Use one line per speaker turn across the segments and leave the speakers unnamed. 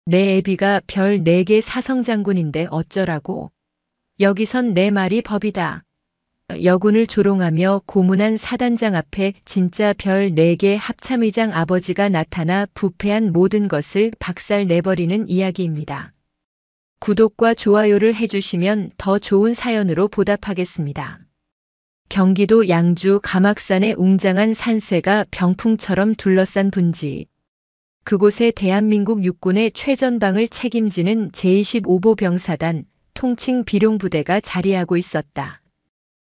내 애비가 별 4개 사성장군인데 어쩌라고. 여기선 내 말이 법이다. 여군을 조롱하며 고문한 사단장 앞에 진짜 별 4개 합참의장 아버지가 나타나 부패한 모든 것을 박살내버리는 이야기입니다. 구독과 좋아요를 해주시면 더 좋은 사연으로 보답하겠습니다. 경기도 양주 가막산의 웅장한 산세가 병풍처럼 둘러싼 분지. 그곳에 대한민국 육군의 최전방을 책임지는 제25보 병사단 통칭 비룡부대가 자리하고 있었다.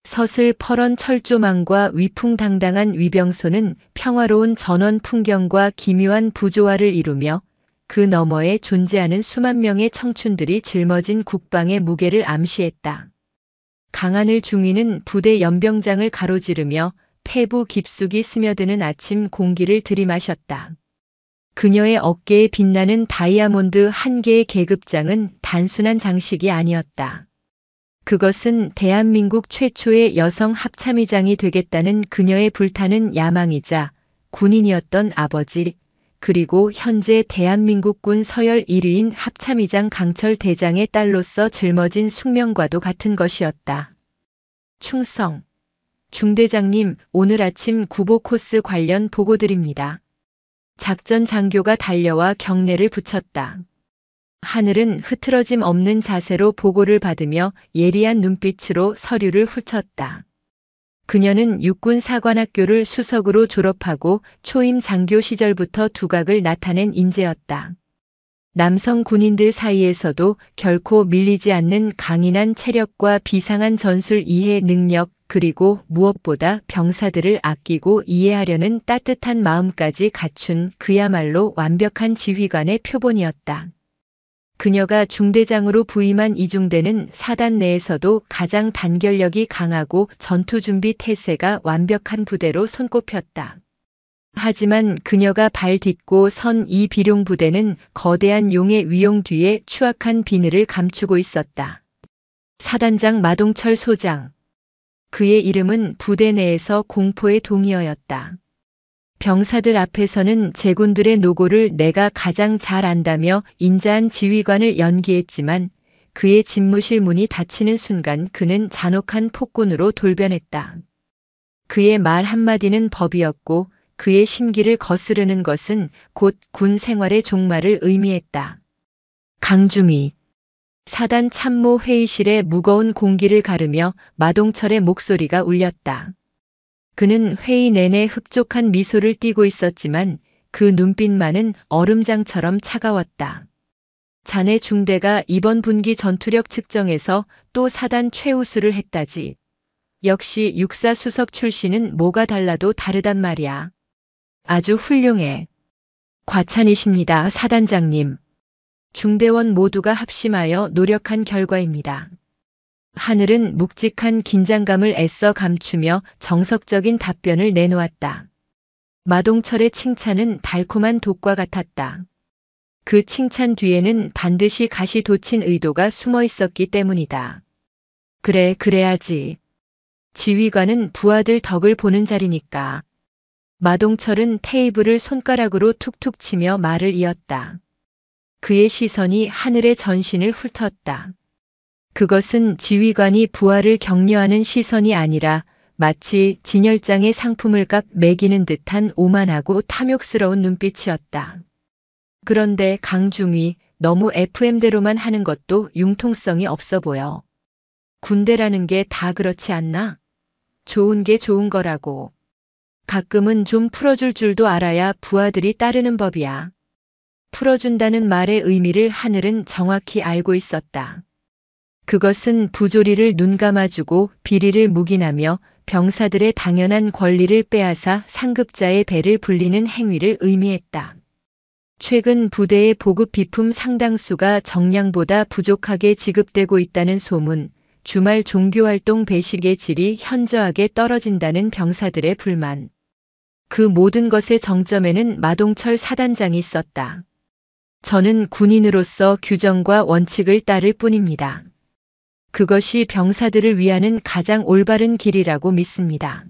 서슬퍼런 철조망과 위풍당당한 위병소는 평화로운 전원 풍경과 기묘한 부조화를 이루며 그 너머에 존재하는 수만 명의 청춘들이 짊어진 국방의 무게를 암시했다. 강하늘 중위는 부대 연병장을 가로지르며 폐부 깊숙이 스며드는 아침 공기를 들이마셨다. 그녀의 어깨에 빛나는 다이아몬드 한 개의 계급장은 단순한 장식이 아니었다. 그것은 대한민국 최초의 여성 합참의장이 되겠다는 그녀의 불타는 야망이자 군인이었던 아버지, 그리고 현재 대한민국군 서열 1위인 합참의장 강철 대장의 딸로서 짊어진 숙명과도 같은 것이었다. 충성. 중대장님, 오늘 아침 구보 코스 관련 보고 드립니다. 작전 장교가 달려와 경례를 붙였다. 하늘은 흐트러짐 없는 자세로 보고를 받으며 예리한 눈빛으로 서류를 훑었다. 그녀는 육군사관학교를 수석으로 졸업하고 초임 장교 시절부터 두각을 나타낸 인재였다. 남성 군인들 사이에서도 결코 밀리지 않는 강인한 체력과 비상한 전술 이해 능력, 그리고 무엇보다 병사들을 아끼고 이해하려는 따뜻한 마음까지 갖춘 그야말로 완벽한 지휘관의 표본이었다. 그녀가 중대장으로 부임한 이중대는 사단 내에서도 가장 단결력이 강하고 전투준비 태세가 완벽한 부대로 손꼽혔다. 하지만 그녀가 발 딛고 선 이 비룡부대는 거대한 용의 위용 뒤에 추악한 비늘을 감추고 있었다. 사단장 마동철 소장. 그의 이름은 부대 내에서 공포의 동의어였다. 병사들 앞에서는 제군들의 노고를 내가 가장 잘 안다며 인자한 지휘관을 연기했지만 그의 집무실 문이 닫히는 순간 그는 잔혹한 폭군으로 돌변했다. 그의 말 한마디는 법이었고 그의 심기를 거스르는 것은 곧 군 생활의 종말을 의미했다. 강중위. 사단 참모 회의실의 무거운 공기를 가르며 마동철의 목소리가 울렸다. 그는 회의 내내 흡족한 미소를 띠고 있었지만 그 눈빛만은 얼음장처럼 차가웠다. 자네 중대가 이번 분기 전투력 측정에서 또 사단 최우수를 했다지. 역시 육사 수석 출신은 뭐가 달라도 다르단 말이야. 아주 훌륭해. 과찬이십니다, 사단장님. 중대원 모두가 합심하여 노력한 결과입니다. 하늘은 묵직한 긴장감을 애써 감추며 정석적인 답변을 내놓았다. 마동철의 칭찬은 달콤한 독과 같았다. 그 칭찬 뒤에는 반드시 가시 돋친 의도가 숨어 있었기 때문이다. 그래, 그래야지. 지휘관은 부하들 덕을 보는 자리니까. 마동철은 테이블을 손가락으로 툭툭 치며 말을 이었다. 그의 시선이 하늘의 전신을 훑었다. 그것은 지휘관이 부하를 격려하는 시선이 아니라 마치 진열장의 상품을 깍 매기는 듯한 오만하고 탐욕스러운 눈빛이었다. 그런데 강중위, 너무 FM대로만 하는 것도 융통성이 없어 보여. 군대라는 게 다 그렇지 않나? 좋은 게 좋은 거라고. 가끔은 좀 풀어줄 줄도 알아야 부하들이 따르는 법이야. 풀어준다는 말의 의미를 하늘은 정확히 알고 있었다. 그것은 부조리를 눈감아주고 비리를 묵인하며 병사들의 당연한 권리를 빼앗아 상급자의 배를 불리는 행위를 의미했다. 최근 부대의 보급 비품 상당수가 정량보다 부족하게 지급되고 있다는 소문, 주말 종교활동 배식의 질이 현저하게 떨어진다는 병사들의 불만. 그 모든 것의 정점에는 마동철 사단장이 있었다. 저는 군인으로서 규정과 원칙을 따를 뿐입니다. 그것이 병사들을 위하는 가장 올바른 길이라고 믿습니다.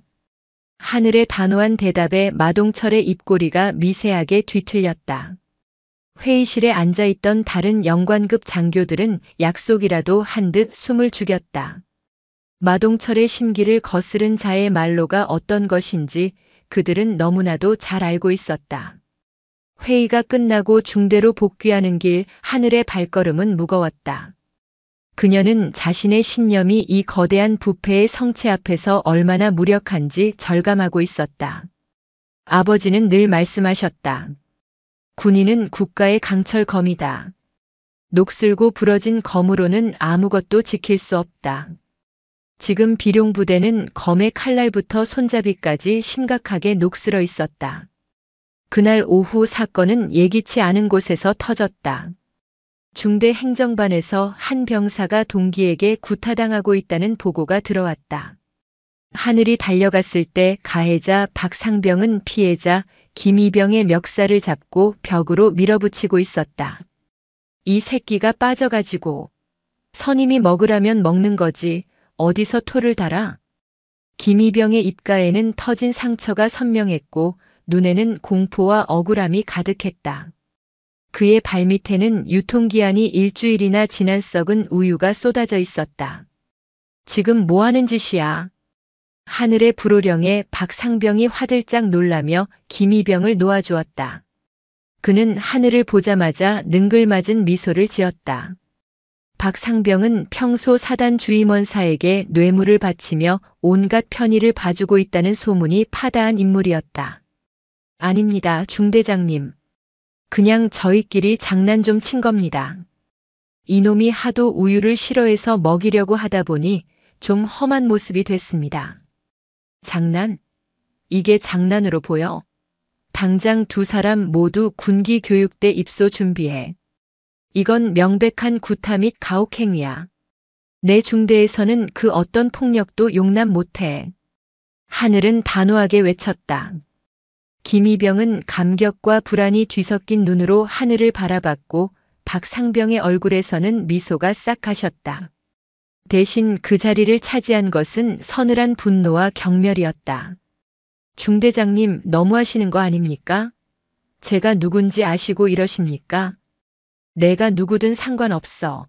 하늘의 단호한 대답에 마동철의 입꼬리가 미세하게 뒤틀렸다. 회의실에 앉아있던 다른 영관급 장교들은 약속이라도 한 듯 숨을 죽였다. 마동철의 심기를 거스른 자의 말로가 어떤 것인지 그들은 너무나도 잘 알고 있었다. 회의가 끝나고 중대로 복귀하는 길 하늘의 발걸음은 무거웠다. 그녀는 자신의 신념이 이 거대한 부패의 성체 앞에서 얼마나 무력한지 절감하고 있었다. 아버지는 늘 말씀하셨다. 군인은 국가의 강철검이다. 녹슬고 부러진 검으로는 아무것도 지킬 수 없다. 지금 비룡부대는 검의 칼날부터 손잡이까지 심각하게 녹슬어 있었다. 그날 오후 사건은 예기치 않은 곳에서 터졌다. 중대 행정반에서 한 병사가 동기에게 구타당하고 있다는 보고가 들어왔다. 하늘이 달려갔을 때 가해자 박상병은 피해자 김이병의 멱살을 잡고 벽으로 밀어붙이고 있었다. 이 새끼가 빠져가지고 선임이 먹으라면 먹는 거지 어디서 토를 달아? 김이병의 입가에는 터진 상처가 선명했고 눈에는 공포와 억울함이 가득했다. 그의 발밑에는 유통기한이 일주일이나 지난 썩은 우유가 쏟아져 있었다. 지금 뭐 하는 짓이야? 하늘의 불호령에 박상병이 화들짝 놀라며 김이병을 놓아주었다. 그는 하늘을 보자마자 능글맞은 미소를 지었다. 박상병은 평소 사단 주임원사에게 뇌물을 바치며 온갖 편의를 봐주고 있다는 소문이 파다한 인물이었다. 아닙니다, 중대장님. 그냥 저희끼리 장난 좀 친 겁니다. 이놈이 하도 우유를 싫어해서 먹이려고 하다 보니 좀 험한 모습이 됐습니다. 장난? 이게 장난으로 보여? 당장 두 사람 모두 군기 교육대 입소 준비해. 이건 명백한 구타 및 가혹행위야. 내 중대에서는 그 어떤 폭력도 용납 못해. 하늘은 단호하게 외쳤다. 김이병은 감격과 불안이 뒤섞인 눈으로 하늘을 바라봤고 박상병의 얼굴에서는 미소가 싹 가셨다. 대신 그 자리를 차지한 것은 서늘한 분노와 경멸이었다. 중대장님 너무하시는 거 아닙니까? 제가 누군지 아시고 이러십니까? 내가 누구든 상관없어.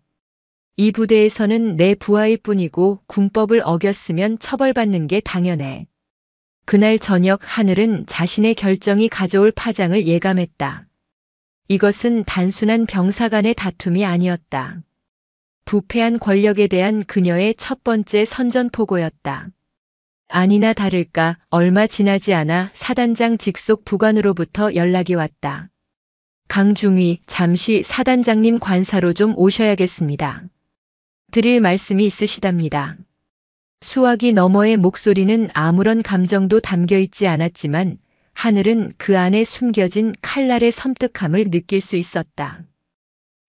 이 부대에서는 내 부하일 뿐이고 군법을 어겼으면 처벌받는 게 당연해. 그날 저녁 하늘은 자신의 결정이 가져올 파장을 예감했다. 이것은 단순한 병사 간의 다툼이 아니었다. 부패한 권력에 대한 그녀의 첫 번째 선전포고였다. 아니나 다를까 얼마 지나지 않아 사단장 직속 부관으로부터 연락이 왔다. 강중위, 잠시 사단장님 관사로 좀 오셔야겠습니다. 드릴 말씀이 있으시답니다. 수화기 너머의 목소리는 아무런 감정도 담겨 있지 않았지만 하늘은 그 안에 숨겨진 칼날의 섬뜩함을 느낄 수 있었다.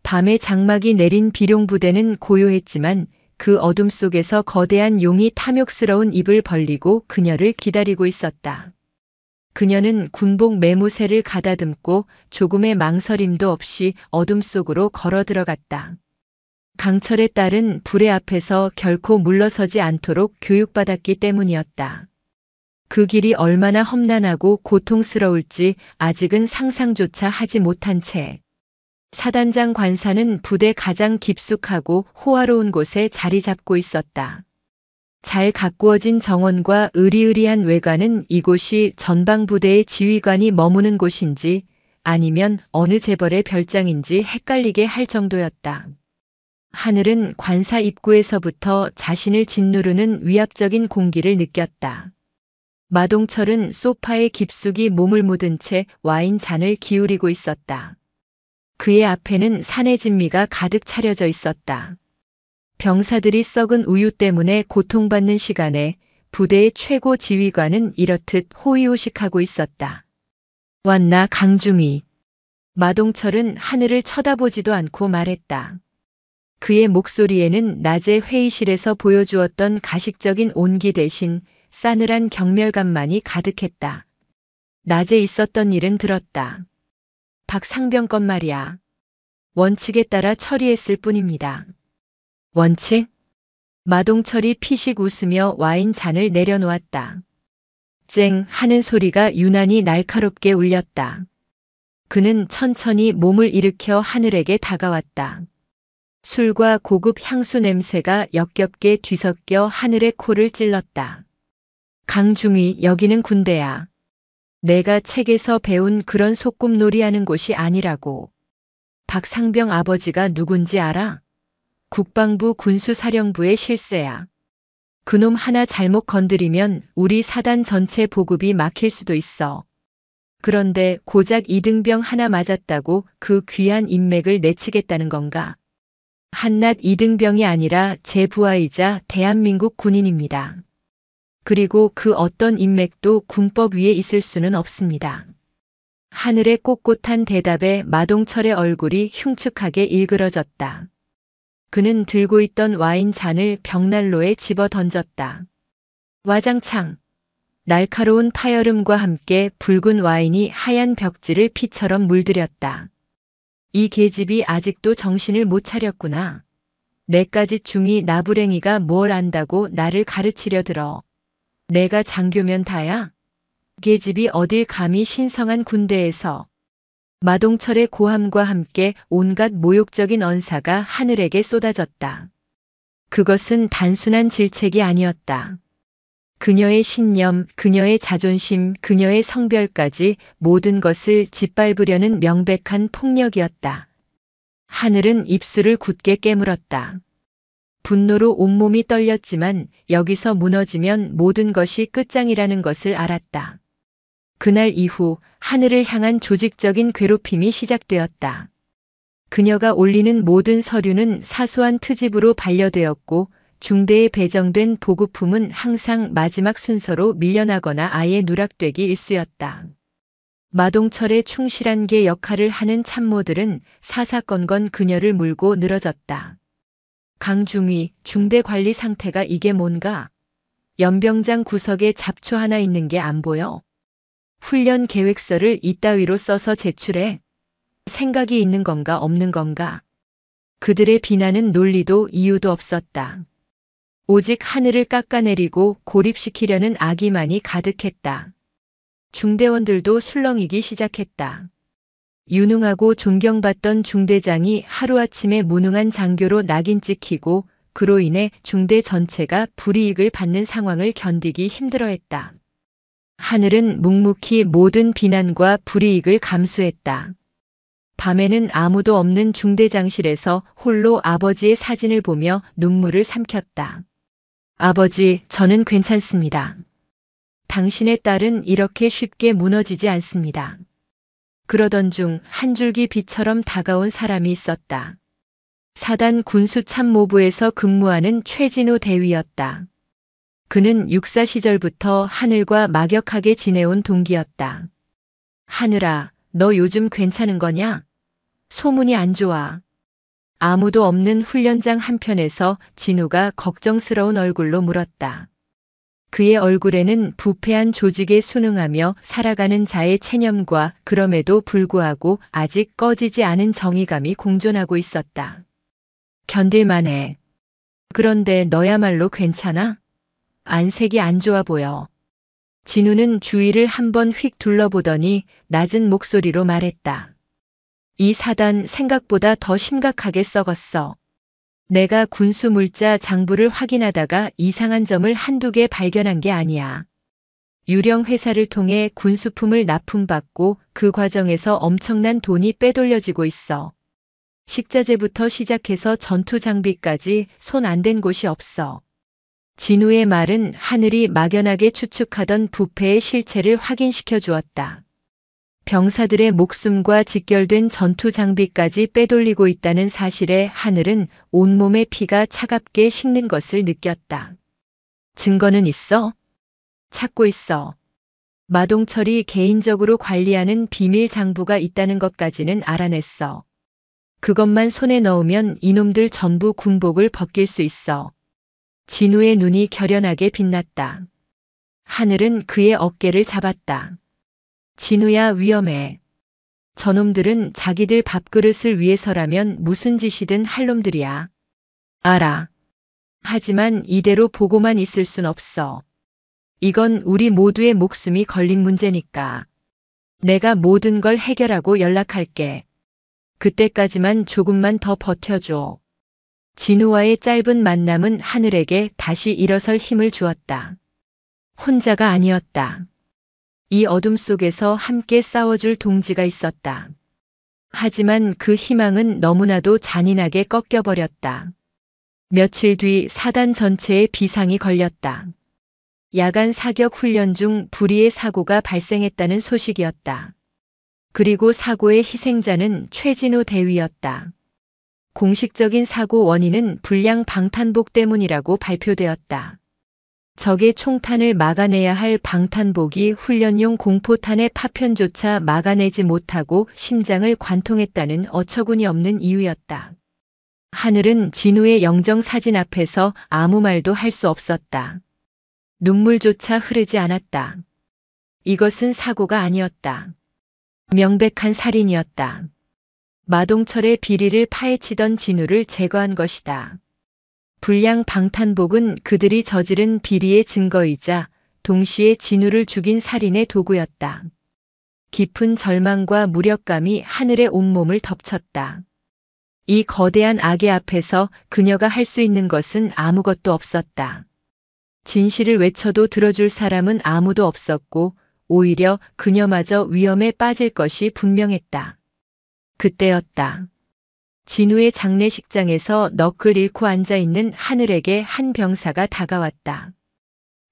밤에 장막이 내린 비룡부대는 고요했지만 그 어둠 속에서 거대한 용이 탐욕스러운 입을 벌리고 그녀를 기다리고 있었다. 그녀는 군복 매무새를 가다듬고 조금의 망설임도 없이 어둠 속으로 걸어 들어갔다. 강철의 딸은 불의 앞에서 결코 물러서지 않도록 교육받았기 때문이었다. 그 길이 얼마나 험난하고 고통스러울지 아직은 상상조차 하지 못한 채 사단장 관사는 부대 가장 깊숙하고 호화로운 곳에 자리 잡고 있었다. 잘 가꾸어진 정원과 으리으리한 외관은 이곳이 전방부대의 지휘관이 머무는 곳인지 아니면 어느 재벌의 별장인지 헷갈리게 할 정도였다. 하늘은 관사 입구에서부터 자신을 짓누르는 위압적인 공기를 느꼈다. 마동철은 소파에 깊숙이 몸을 묻은 채 와인 잔을 기울이고 있었다. 그의 앞에는 산의 진미가 가득 차려져 있었다. 병사들이 썩은 우유 때문에 고통받는 시간에 부대의 최고 지휘관은 이렇듯 호의호식하고 있었다. 왔나 강중위. 마동철은 하늘을 쳐다보지도 않고 말했다. 그의 목소리에는 낮에 회의실에서 보여주었던 가식적인 온기 대신 싸늘한 경멸감만이 가득했다. 낮에 있었던 일은 들었다. 박상병 건 말이야. 원칙에 따라 처리했을 뿐입니다. 원칙? 마동철이 피식 웃으며 와인 잔을 내려놓았다. 쨍 하는 소리가 유난히 날카롭게 울렸다. 그는 천천히 몸을 일으켜 하늘에게 다가왔다. 술과 고급 향수 냄새가 역겹게 뒤섞여 하늘의 코를 찔렀다. 강중희, 여기는 군대야. 내가 책에서 배운 그런 소꿉놀이 하는 곳이 아니라고. 박상병 아버지가 누군지 알아? 국방부 군수사령부의 실세야. 그놈 하나 잘못 건드리면 우리 사단 전체 보급이 막힐 수도 있어. 그런데 고작 이등병 하나 맞았다고 그 귀한 인맥을 내치겠다는 건가? 한낱 이등병이 아니라 제 부하이자 대한민국 군인입니다. 그리고 그 어떤 인맥도 군법 위에 있을 수는 없습니다. 하늘의 꼿꼿한 대답에 마동철의 얼굴이 흉측하게 일그러졌다. 그는 들고 있던 와인 잔을 벽난로에 집어 던졌다. 와장창. 날카로운 파열음과 함께 붉은 와인이 하얀 벽지를 피처럼 물들였다. 이 계집이 아직도 정신을 못 차렸구나. 내까지 중이 나부랭이가 뭘 안다고 나를 가르치려 들어. 내가 장교면 다야? 계집이 어딜 감히 신성한 군대에서. 마동철의 고함과 함께 온갖 모욕적인 언사가 하늘에게 쏟아졌다. 그것은 단순한 질책이 아니었다. 그녀의 신념, 그녀의 자존심, 그녀의 성별까지 모든 것을 짓밟으려는 명백한 폭력이었다. 하늘은 입술을 굳게 깨물었다. 분노로 온몸이 떨렸지만 여기서 무너지면 모든 것이 끝장이라는 것을 알았다. 그날 이후 하늘을 향한 조직적인 괴롭힘이 시작되었다. 그녀가 올리는 모든 서류는 사소한 트집으로 반려되었고 중대에 배정된 보급품은 항상 마지막 순서로 밀려나거나 아예 누락되기 일쑤였다. 마동철의 충실한 개 역할을 하는 참모들은 사사건건 그녀를 물고 늘어졌다. 강중희, 중대 관리 상태가 이게 뭔가? 연병장 구석에 잡초 하나 있는 게 안 보여? 훈련 계획서를 이따위로 써서 제출해. 생각이 있는 건가 없는 건가? 그들의 비난은 논리도 이유도 없었다. 오직 하늘을 깎아내리고 고립시키려는 악의만이 가득했다. 중대원들도 술렁이기 시작했다. 유능하고 존경받던 중대장이 하루아침에 무능한 장교로 낙인 찍히고 그로 인해 중대 전체가 불이익을 받는 상황을 견디기 힘들어했다. 하늘은 묵묵히 모든 비난과 불이익을 감수했다. 밤에는 아무도 없는 중대장실에서 홀로 아버지의 사진을 보며 눈물을 삼켰다. 아버지, 저는 괜찮습니다. 당신의 딸은 이렇게 쉽게 무너지지 않습니다. 그러던 중 한 줄기 빛처럼 다가온 사람이 있었다. 사단 군수참모부에서 근무하는 최진우 대위였다. 그는 육사 시절부터 하늘과 막역하게 지내온 동기였다. 하늘아, 너 요즘 괜찮은 거냐? 소문이 안 좋아. 아무도 없는 훈련장 한편에서 진우가 걱정스러운 얼굴로 물었다. 그의 얼굴에는 부패한 조직에 순응하며 살아가는 자의 체념과 그럼에도 불구하고 아직 꺼지지 않은 정의감이 공존하고 있었다. 견딜만해. 그런데 너야말로 괜찮아? 안색이 안 좋아 보여. 진우는 주위를 한번 휙 둘러보더니 낮은 목소리로 말했다. 이 사단 생각보다 더 심각하게 썩었어. 내가 군수 물자 장부를 확인하다가 이상한 점을 한두 개 발견한 게 아니야. 유령 회사를 통해 군수품을 납품받고 그 과정에서 엄청난 돈이 빼돌려지고 있어. 식자재부터 시작해서 전투 장비까지 손 안 댄 곳이 없어. 진우의 말은 하늘이 막연하게 추측하던 부패의 실체를 확인시켜 주었다. 병사들의 목숨과 직결된 전투 장비까지 빼돌리고 있다는 사실에 하늘은 온몸의 피가 차갑게 식는 것을 느꼈다. 증거는 있어? 찾고 있어. 마동철이 개인적으로 관리하는 비밀 장부가 있다는 것까지는 알아냈어. 그것만 손에 넣으면 이놈들 전부 군복을 벗길 수 있어. 진우의 눈이 결연하게 빛났다. 하늘은 그의 어깨를 잡았다. 진우야, 위험해. 저놈들은 자기들 밥그릇을 위해서라면 무슨 짓이든 할 놈들이야. 알아. 하지만 이대로 보고만 있을 순 없어. 이건 우리 모두의 목숨이 걸린 문제니까. 내가 모든 걸 해결하고 연락할게. 그때까지만 조금만 더 버텨줘. 진우와의 짧은 만남은 하늘에게 다시 일어설 힘을 주었다. 혼자가 아니었다. 이 어둠 속에서 함께 싸워줄 동지가 있었다. 하지만 그 희망은 너무나도 잔인하게 꺾여버렸다. 며칠 뒤 사단 전체에 비상이 걸렸다. 야간 사격 훈련 중 불의의 사고가 발생했다는 소식이었다. 그리고 사고의 희생자는 최진우 대위였다. 공식적인 사고 원인은 불량 방탄복 때문이라고 발표되었다. 적의 총탄을 막아내야 할 방탄복이 훈련용 공포탄의 파편조차 막아내지 못하고 심장을 관통했다는 어처구니 없는 이유였다. 하늘은 진우의 영정사진 앞에서 아무 말도 할 수 없었다. 눈물조차 흐르지 않았다. 이것은 사고가 아니었다. 명백한 살인이었다. 마동철의 비리를 파헤치던 진우를 제거한 것이다. 불량 방탄복은 그들이 저지른 비리의 증거이자 동시에 진우를 죽인 살인의 도구였다. 깊은 절망과 무력감이 하늘의 온몸을 덮쳤다. 이 거대한 악의 앞에서 그녀가 할 수 있는 것은 아무것도 없었다. 진실을 외쳐도 들어줄 사람은 아무도 없었고 오히려 그녀마저 위험에 빠질 것이 분명했다. 그때였다. 진우의 장례식장에서 넋을 잃고 앉아있는 하늘에게 한 병사가 다가왔다.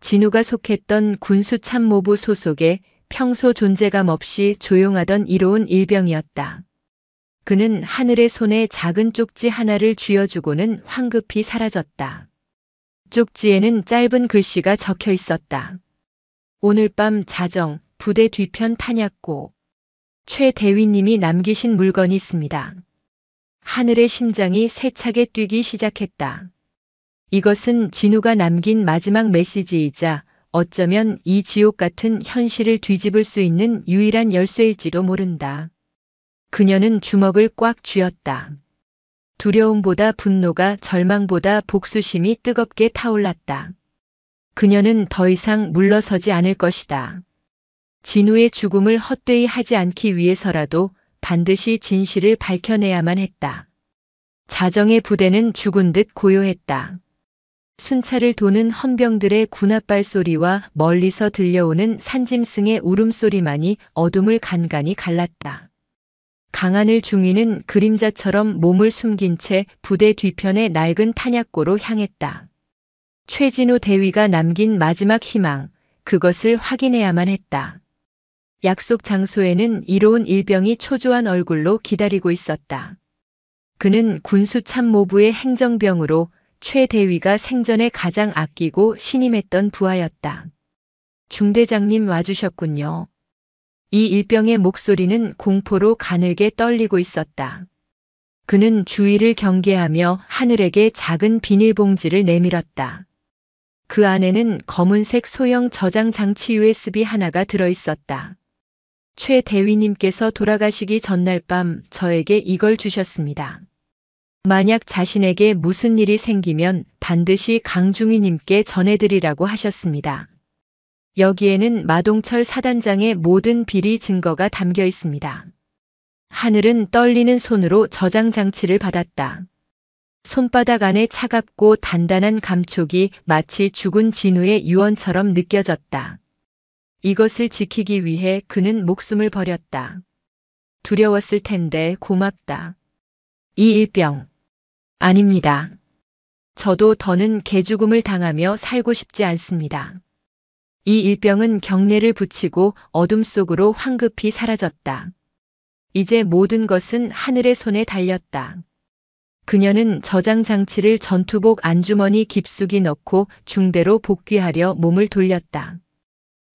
진우가 속했던 군수참모부 소속의 평소 존재감 없이 조용하던 이로운 일병이었다. 그는 하늘의 손에 작은 쪽지 하나를 쥐어주고는 황급히 사라졌다. 쪽지에는 짧은 글씨가 적혀 있었다. 오늘 밤 자정, 부대 뒤편 탄약고. 최 대위님이 남기신 물건이 있습니다. 하늘의 심장이 세차게 뛰기 시작했다. 이것은 진우가 남긴 마지막 메시지이자 어쩌면 이 지옥 같은 현실을 뒤집을 수 있는 유일한 열쇠일지도 모른다. 그녀는 주먹을 꽉 쥐었다. 두려움보다 분노가 절망보다 복수심이 뜨겁게 타올랐다. 그녀는 더 이상 물러서지 않을 것이다. 진우의 죽음을 헛되이 하지 않기 위해서라도 반드시 진실을 밝혀내야만 했다. 자정의 부대는 죽은 듯 고요했다. 순찰을 도는 헌병들의 군합발 소리와 멀리서 들려오는 산짐승의 울음소리만이 어둠을 간간히 갈랐다. 강하늘 중위는 그림자처럼 몸을 숨긴 채 부대 뒤편의 낡은 탄약고로 향했다. 최진우 대위가 남긴 마지막 희망, 그것을 확인해야만 했다. 약속 장소에는 이로운 일병이 초조한 얼굴로 기다리고 있었다. 그는 군수참모부의 행정병으로 최 대위가 생전에 가장 아끼고 신임했던 부하였다. 중대장님 와주셨군요. 이 일병의 목소리는 공포로 가늘게 떨리고 있었다. 그는 주위를 경계하며 하늘에게 작은 비닐봉지를 내밀었다. 그 안에는 검은색 소형 저장 장치 USB 하나가 들어있었다. 최 대위님께서 돌아가시기 전날 밤 저에게 이걸 주셨습니다. 만약 자신에게 무슨 일이 생기면 반드시 강중희님께 전해드리라고 하셨습니다. 여기에는 마동철 사단장의 모든 비리 증거가 담겨 있습니다. 하늘은 떨리는 손으로 저장 장치를 받았다. 손바닥 안에 차갑고 단단한 감촉이 마치 죽은 진우의 유언처럼 느껴졌다. 이것을 지키기 위해 그는 목숨을 버렸다. 두려웠을 텐데 고맙다. 이 일병. 아닙니다. 저도 더는 개죽음을 당하며 살고 싶지 않습니다. 이 일병은 경례를 붙이고 어둠 속으로 황급히 사라졌다. 이제 모든 것은 하늘의 손에 달렸다. 그녀는 저장 장치를 전투복 안주머니 깊숙이 넣고 중대로 복귀하려 몸을 돌렸다.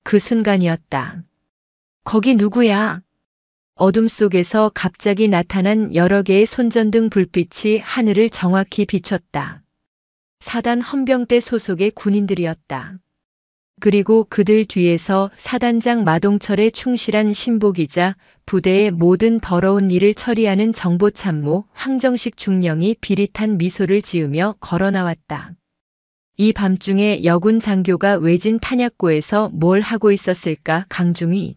그 순간이었다. 거기 누구야? 어둠 속에서 갑자기 나타난 여러 개의 손전등 불빛이 하늘을 정확히 비췄다. 사단 헌병대 소속의 군인들이었다. 그리고 그들 뒤에서 사단장 마동철의 충실한 신복이자 부대의 모든 더러운 일을 처리하는 정보참모 황정식 중령이 비릿한 미소를 지으며 걸어 나왔다. 이 밤중에 여군 장교가 외진 탄약고에서 뭘 하고 있었을까? 강중희.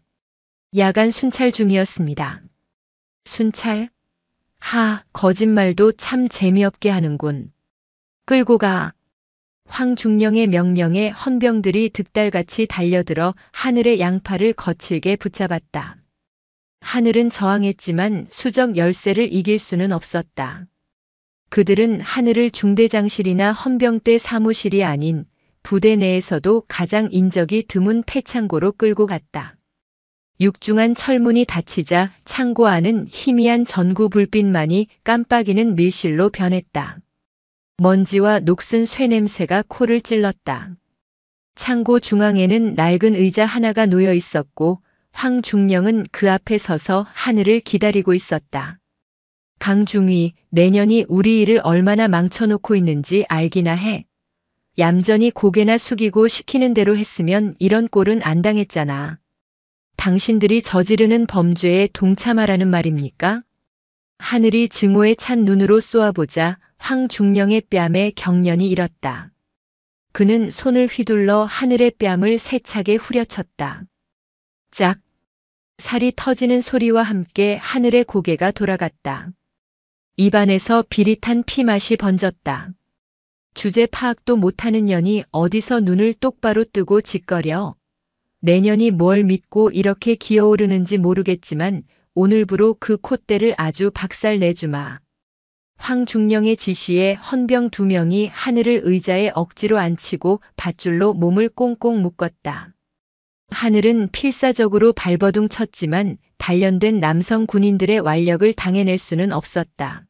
야간 순찰 중이었습니다. 순찰? 거짓말도 참 재미없게 하는군. 끌고 가. 황중령의 명령에 헌병들이 득달같이 달려들어 하늘의 양팔을 거칠게 붙잡았다. 하늘은 저항했지만 수적 열세를 이길 수는 없었다. 그들은 하늘을 중대장실이나 헌병대 사무실이 아닌 부대 내에서도 가장 인적이 드문 폐창고로 끌고 갔다. 육중한 철문이 닫히자 창고 안은 희미한 전구 불빛만이 깜빡이는 밀실로 변했다. 먼지와 녹슨 쇠냄새가 코를 찔렀다. 창고 중앙에는 낡은 의자 하나가 놓여 있었고 황중령은 그 앞에 서서 하늘을 기다리고 있었다. 강중위, 내년이 우리 일을 얼마나 망쳐놓고 있는지 알기나 해. 얌전히 고개나 숙이고 시키는 대로 했으면 이런 꼴은 안 당했잖아. 당신들이 저지르는 범죄에 동참하라는 말입니까? 하늘이 증오에 찬 눈으로 쏘아보자 황중령의 뺨에 경련이 일었다. 그는 손을 휘둘러 하늘의 뺨을 세차게 후려쳤다. 짝! 살이 터지는 소리와 함께 하늘의 고개가 돌아갔다. 입안에서 비릿한 피맛이 번졌다. 주제 파악도 못하는 년이 어디서 눈을 똑바로 뜨고 짓거려. 내년이 뭘 믿고 이렇게 기어오르는지 모르겠지만 오늘부로 그 콧대를 아주 박살 내주마. 황중령의 지시에 헌병 2명이 하늘을 의자에 억지로 앉히고 밧줄로 몸을 꽁꽁 묶었다. 하늘은 필사적으로 발버둥 쳤지만 단련된 남성 군인들의 완력을 당해낼 수는 없었다.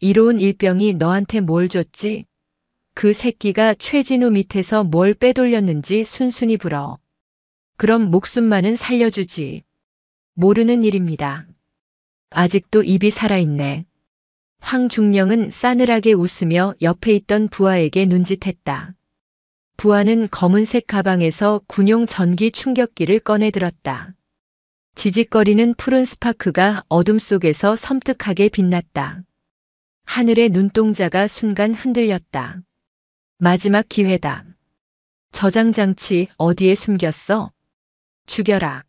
이로운 일병이 너한테 뭘 줬지? 그 새끼가 최진우 밑에서 뭘 빼돌렸는지 순순히 불어. 그럼 목숨만은 살려주지. 모르는 일입니다. 아직도 입이 살아있네. 황중령은 싸늘하게 웃으며 옆에 있던 부하에게 눈짓했다. 부하는 검은색 가방에서 군용 전기 충격기를 꺼내 들었다. 지직거리는 푸른 스파크가 어둠 속에서 섬뜩하게 빛났다. 하늘의 눈동자가 순간 흔들렸다. 마지막 기회다. 저장장치 어디에 숨겼어? 죽여라.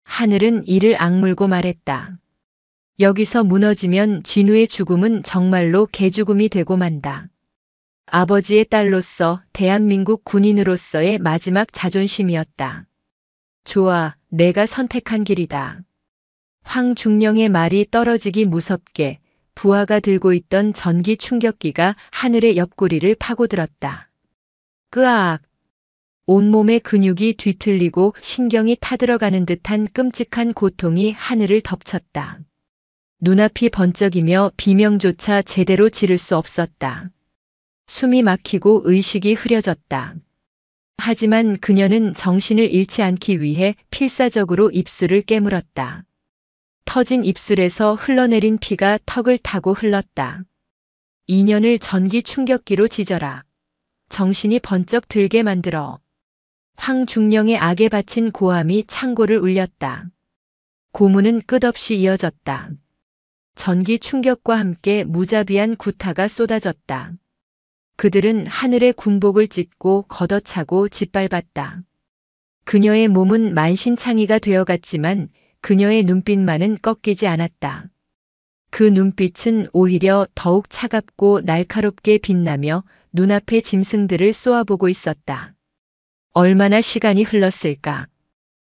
하늘은 이를 악물고 말했다. 여기서 무너지면 진우의 죽음은 정말로 개죽음이 되고 만다. 아버지의 딸로서 대한민국 군인으로서의 마지막 자존심이었다. 좋아, 내가 선택한 길이다. 황중령의 말이 떨어지기 무섭게 부하가 들고 있던 전기 충격기가 하늘의 옆구리를 파고들었다. 끄악! 온몸의 근육이 뒤틀리고 신경이 타들어가는 듯한 끔찍한 고통이 하늘을 덮쳤다. 눈앞이 번쩍이며 비명조차 제대로 지를 수 없었다. 숨이 막히고 의식이 흐려졌다. 하지만 그녀는 정신을 잃지 않기 위해 필사적으로 입술을 깨물었다. 터진 입술에서 흘러내린 피가 턱을 타고 흘렀다. 2년을 전기 충격기로 지져라. 정신이 번쩍 들게 만들어. 황중령의 악에 바친 고함이 창고를 울렸다. 고문은 끝없이 이어졌다. 전기 충격과 함께 무자비한 구타가 쏟아졌다. 그들은 하늘의 군복을 찢고 걷어차고 짓밟았다. 그녀의 몸은 만신창이가 되어갔지만 그녀의 눈빛만은 꺾이지 않았다. 그 눈빛은 오히려 더욱 차갑고 날카롭게 빛나며 눈앞의 짐승들을 쏘아보고 있었다. 얼마나 시간이 흘렀을까?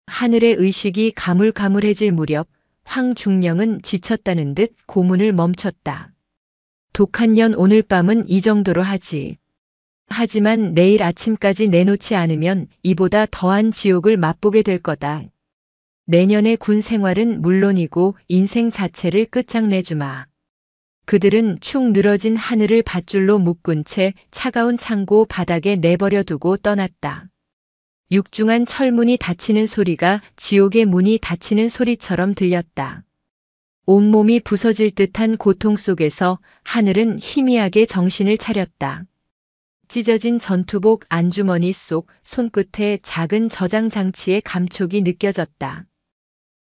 하늘의 의식이 가물가물해질 무렵 황중령은 지쳤다는 듯 고문을 멈췄다. 독한 년 오늘 밤은 이 정도로 하지. 하지만 내일 아침까지 내놓지 않으면 이보다 더한 지옥을 맛보게 될 거다. 내년의 군 생활은 물론이고 인생 자체를 끝장내주마. 그들은 축 늘어진 하늘을 밧줄로 묶은 채 차가운 창고 바닥에 내버려 두고 떠났다. 육중한 철문이 닫히는 소리가 지옥의 문이 닫히는 소리처럼 들렸다. 온몸이 부서질 듯한 고통 속에서 하늘은 희미하게 정신을 차렸다. 찢어진 전투복 안주머니 속 손끝에 작은 저장 장치의 감촉이 느껴졌다.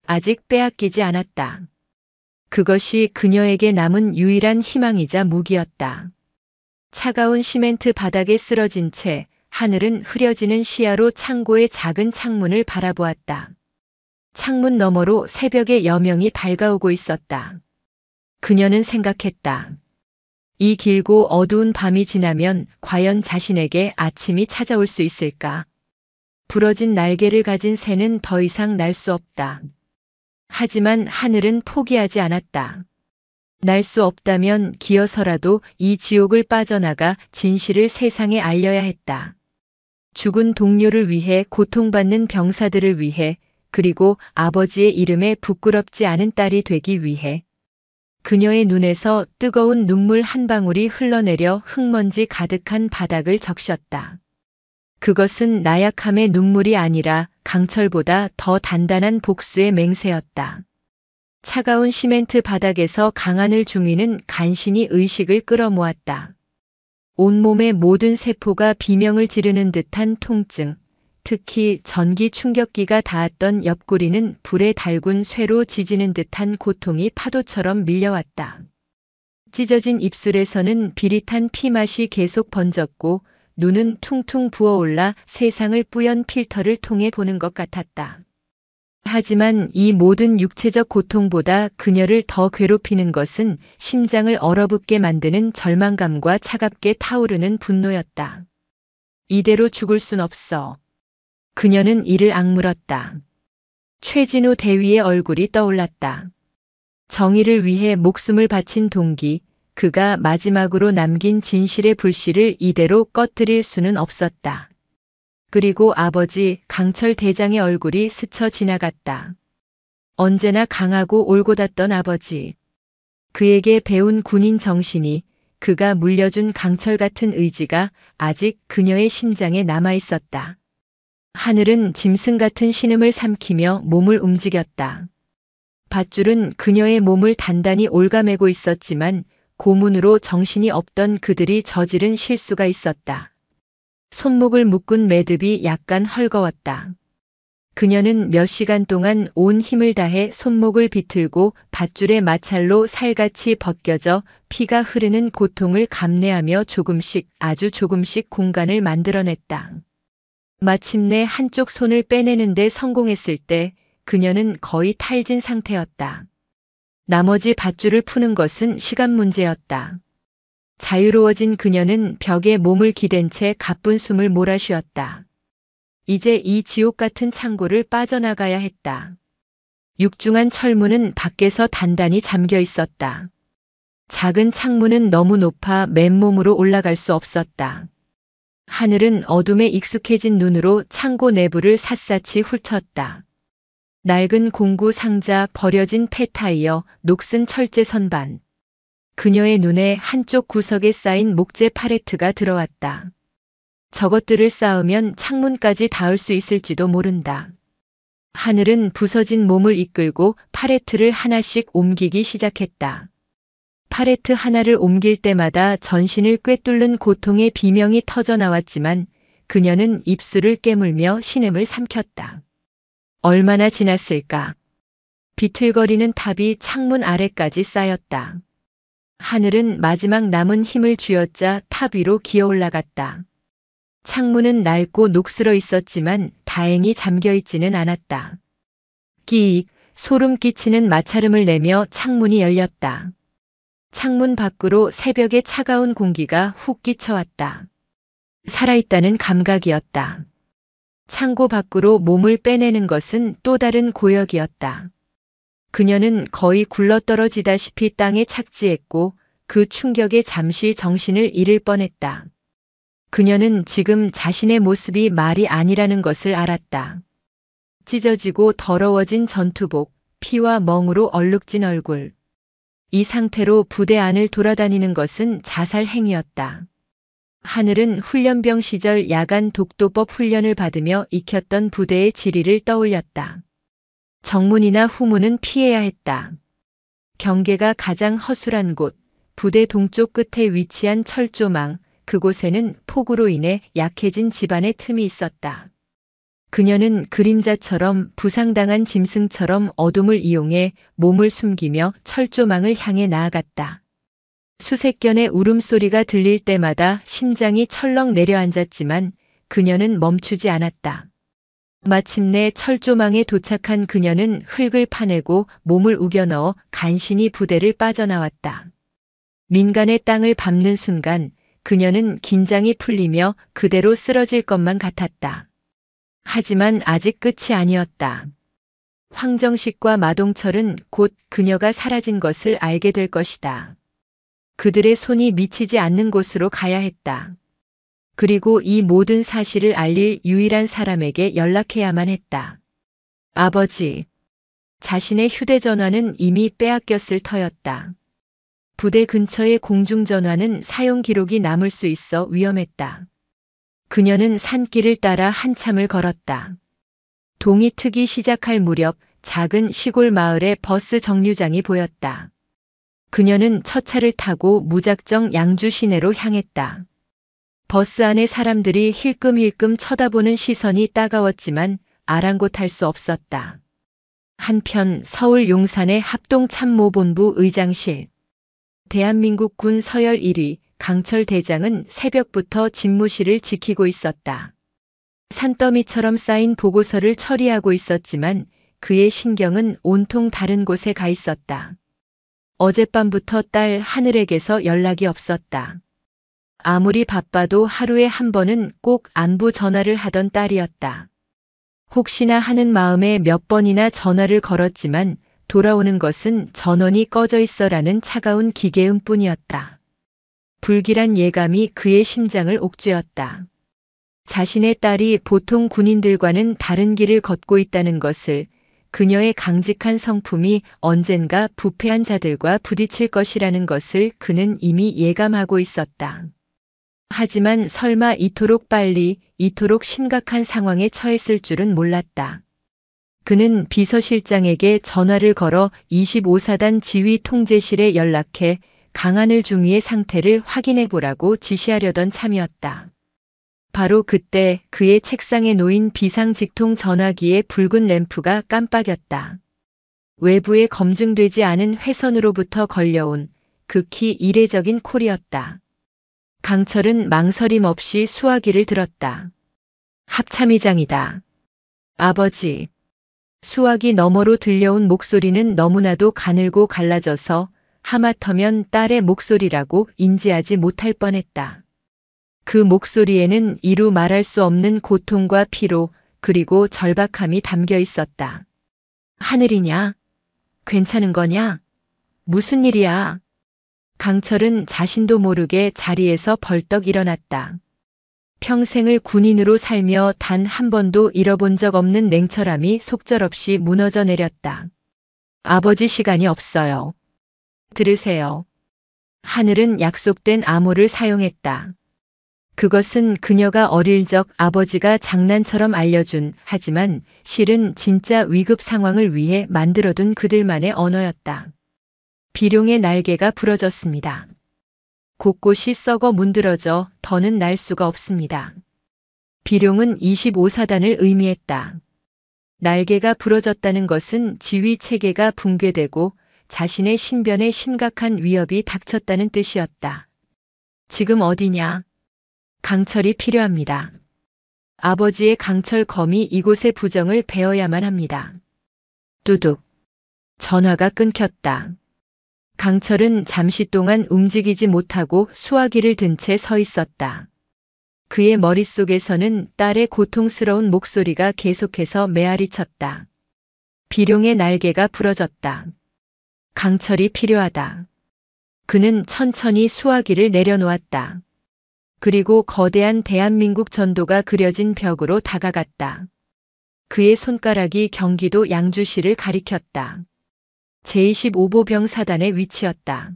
아직 빼앗기지 않았다. 그것이 그녀에게 남은 유일한 희망이자 무기였다. 차가운 시멘트 바닥에 쓰러진 채 하늘은 흐려지는 시야로 창고의 작은 창문을 바라보았다. 창문 너머로 새벽의 여명이 밝아오고 있었다. 그녀는 생각했다. 이 길고 어두운 밤이 지나면 과연 자신에게 아침이 찾아올 수 있을까? 부러진 날개를 가진 새는 더 이상 날 수 없다. 하지만 하늘은 포기하지 않았다. 날 수 없다면 기어서라도 이 지옥을 빠져나가 진실을 세상에 알려야 했다. 죽은 동료를 위해, 고통받는 병사들을 위해, 그리고 아버지의 이름에 부끄럽지 않은 딸이 되기 위해. 그녀의 눈에서 뜨거운 눈물 한 방울이 흘러내려 흙먼지 가득한 바닥을 적셨다. 그것은 나약함의 눈물이 아니라 강철보다 더 단단한 복수의 맹세였다. 차가운 시멘트 바닥에서 강하늘 중위는 간신히 의식을 끌어모았다. 온몸의 모든 세포가 비명을 지르는 듯한 통증, 특히 전기 충격기가 닿았던 옆구리는 불에 달군 쇠로 지지는 듯한 고통이 파도처럼 밀려왔다. 찢어진 입술에서는 비릿한 피맛이 계속 번졌고 눈은 퉁퉁 부어올라 세상을 뿌연 필터를 통해 보는 것 같았다. 하지만 이 모든 육체적 고통보다 그녀를 더 괴롭히는 것은 심장을 얼어붙게 만드는 절망감과 차갑게 타오르는 분노였다. 이대로 죽을 순 없어. 그녀는 이를 악물었다. 최진우 대위의 얼굴이 떠올랐다. 정의를 위해 목숨을 바친 동기, 그가 마지막으로 남긴 진실의 불씨를 이대로 꺼뜨릴 수는 없었다. 그리고 아버지 강철 대장의 얼굴이 스쳐 지나갔다. 언제나 강하고 올곧았던 아버지. 그에게 배운 군인 정신이, 그가 물려준 강철 같은 의지가 아직 그녀의 심장에 남아 있었다. 하늘은 짐승 같은 신음을 삼키며 몸을 움직였다. 밧줄은 그녀의 몸을 단단히 올가매고 있었지만 고문으로 정신이 없던 그들이 저지른 실수가 있었다. 손목을 묶은 매듭이 약간 헐거웠다. 그녀는 몇 시간 동안 온 힘을 다해 손목을 비틀고 밧줄의 마찰로 살같이 벗겨져 피가 흐르는 고통을 감내하며 조금씩, 아주 조금씩 공간을 만들어냈다. 마침내 한쪽 손을 빼내는데 성공했을 때 그녀는 거의 탈진 상태였다. 나머지 밧줄을 푸는 것은 시간 문제였다. 자유로워진 그녀는 벽에 몸을 기댄 채 가쁜 숨을 몰아쉬었다. 이제 이 지옥 같은 창고를 빠져나가야 했다. 육중한 철문은 밖에서 단단히 잠겨 있었다. 작은 창문은 너무 높아 맨몸으로 올라갈 수 없었다. 하늘은 어둠에 익숙해진 눈으로 창고 내부를 샅샅이 훑었다. 낡은 공구 상자, 버려진 폐타이어, 녹슨 철제 선반. 그녀의 눈에 한쪽 구석에 쌓인 목재 팔레트가 들어왔다. 저것들을 쌓으면 창문까지 닿을 수 있을지도 모른다. 하늘은 부서진 몸을 이끌고 팔레트를 하나씩 옮기기 시작했다. 팔레트 하나를 옮길 때마다 전신을 꿰뚫는 고통의 비명이 터져 나왔지만 그녀는 입술을 깨물며 신음을 삼켰다. 얼마나 지났을까? 비틀거리는 탑이 창문 아래까지 쌓였다. 하늘은 마지막 남은 힘을 쥐어짜 탑 위로 기어 올라갔다. 창문은 낡고 녹슬어 있었지만 다행히 잠겨 있지는 않았다. 끼익, 소름 끼치는 마찰음을 내며 창문이 열렸다. 창문 밖으로 새벽의 차가운 공기가 훅 끼쳐왔다. 살아있다는 감각이었다. 창고 밖으로 몸을 빼내는 것은 또 다른 고역이었다. 그녀는 거의 굴러떨어지다시피 땅에 착지했고 그 충격에 잠시 정신을 잃을 뻔했다. 그녀는 지금 자신의 모습이 말이 아니라는 것을 알았다. 찢어지고 더러워진 전투복, 피와 멍으로 얼룩진 얼굴. 이 상태로 부대 안을 돌아다니는 것은 자살 행위였다. 하늘은 훈련병 시절 야간 독도법 훈련을 받으며 익혔던 부대의 지리를 떠올렸다. 정문이나 후문은 피해야 했다. 경계가 가장 허술한 곳, 부대 동쪽 끝에 위치한 철조망, 그곳에는 폭우로 인해 약해진 집안의 틈이 있었다. 그녀는 그림자처럼 부상당한 짐승처럼 어둠을 이용해 몸을 숨기며 철조망을 향해 나아갔다. 수색견의 울음소리가 들릴 때마다 심장이 철렁 내려앉았지만 그녀는 멈추지 않았다. 마침내 철조망에 도착한 그녀는 흙을 파내고 몸을 우겨 넣어 간신히 부대를 빠져나왔다. 민간의 땅을 밟는 순간 그녀는 긴장이 풀리며 그대로 쓰러질 것만 같았다. 하지만 아직 끝이 아니었다. 황정식과 마동철은 곧 그녀가 사라진 것을 알게 될 것이다. 그들의 손이 미치지 않는 곳으로 가야 했다. 그리고 이 모든 사실을 알릴 유일한 사람에게 연락해야만 했다. 아버지. 자신의 휴대전화는 이미 빼앗겼을 터였다. 부대 근처의 공중전화는 사용 기록이 남을 수 있어 위험했다. 그녀는 산길을 따라 한참을 걸었다. 동이 트기 시작할 무렵 작은 시골 마을의 버스 정류장이 보였다. 그녀는 첫 차를 타고 무작정 양주 시내로 향했다. 버스 안의 사람들이 힐끔힐끔 쳐다보는 시선이 따가웠지만 아랑곳할 수 없었다. 한편 서울 용산의 합동참모본부 의장실. 대한민국 군 서열 1위 강철 대장은 새벽부터 집무실을 지키고 있었다. 산더미처럼 쌓인 보고서를 처리하고 있었지만 그의 신경은 온통 다른 곳에 가 있었다. 어젯밤부터 딸 하늘에게서 연락이 없었다. 아무리 바빠도 하루에 한 번은 꼭 안부 전화를 하던 딸이었다. 혹시나 하는 마음에 몇 번이나 전화를 걸었지만 돌아오는 것은 전원이 꺼져 있어라는 차가운 기계음뿐이었다. 불길한 예감이 그의 심장을 옥죄었다. 자신의 딸이 보통 군인들과는 다른 길을 걷고 있다는 것을, 그녀의 강직한 성품이 언젠가 부패한 자들과 부딪힐 것이라는 것을 그는 이미 예감하고 있었다. 하지만 설마 이토록 빨리, 이토록 심각한 상황에 처했을 줄은 몰랐다. 그는 비서실장에게 전화를 걸어 25사단 지휘 통제실에 연락해 강하늘 중위의 상태를 확인해 보라고 지시하려던 참이었다. 바로 그때 그의 책상에 놓인 비상직통 전화기의 붉은 램프가 깜빡였다. 외부에 검증되지 않은 회선으로부터 걸려온 극히 이례적인 콜이었다. 강철은 망설임 없이 수화기를 들었다. 합참의장이다. 아버지. 수화기 너머로 들려온 목소리는 너무나도 가늘고 갈라져서 하마터면 딸의 목소리라고 인지하지 못할 뻔했다. 그 목소리에는 이루 말할 수 없는 고통과 피로 그리고 절박함이 담겨 있었다. 하늘이냐? 괜찮은 거냐? 무슨 일이야? 강철은 자신도 모르게 자리에서 벌떡 일어났다. 평생을 군인으로 살며 단 한 번도 잃어본 적 없는 냉철함이 속절없이 무너져 내렸다. 아버지 시간이 없어요. 들으세요. 하늘은 약속된 암호를 사용했다. 그것은 그녀가 어릴 적 아버지가 장난처럼 알려준, 하지만 실은 진짜 위급 상황을 위해 만들어둔 그들만의 언어였다. 비룡의 날개가 부러졌습니다. 곳곳이 썩어 문드러져 더는 날 수가 없습니다. 비룡은 25사단을 의미했다. 날개가 부러졌다는 것은 지휘 체계가 붕괴되고 자신의 신변에 심각한 위협이 닥쳤다는 뜻이었다. 지금 어디냐? 강철이 필요합니다. 아버지의 강철검이 이곳의 부정을 베어야만 합니다. 뚜둑. 전화가 끊겼다. 강철은 잠시 동안 움직이지 못하고 수화기를 든 채 서 있었다. 그의 머릿속에서는 딸의 고통스러운 목소리가 계속해서 메아리 쳤다. 비룡의 날개가 부러졌다. 강철이 필요하다. 그는 천천히 수화기를 내려놓았다. 그리고 거대한 대한민국 전도가 그려진 벽으로 다가갔다. 그의 손가락이 경기도 양주시를 가리켰다. 제25보병 사단의 위치였다.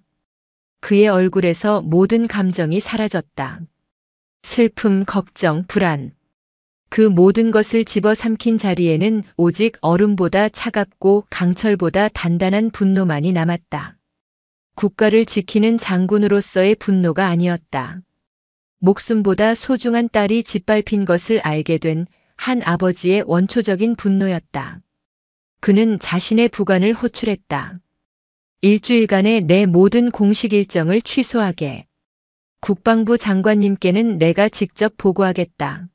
그의 얼굴에서 모든 감정이 사라졌다. 슬픔, 걱정, 불안. 그 모든 것을 집어삼킨 자리에는 오직 얼음보다 차갑고 강철보다 단단한 분노만이 남았다. 국가를 지키는 장군으로서의 분노가 아니었다. 목숨보다 소중한 딸이 짓밟힌 것을 알게 된 한 아버지의 원초적인 분노였다. 그는 자신의 부관을 호출했다. 일주일간의 내 모든 공식 일정을 취소하게. 국방부 장관님께는 내가 직접 보고하겠다.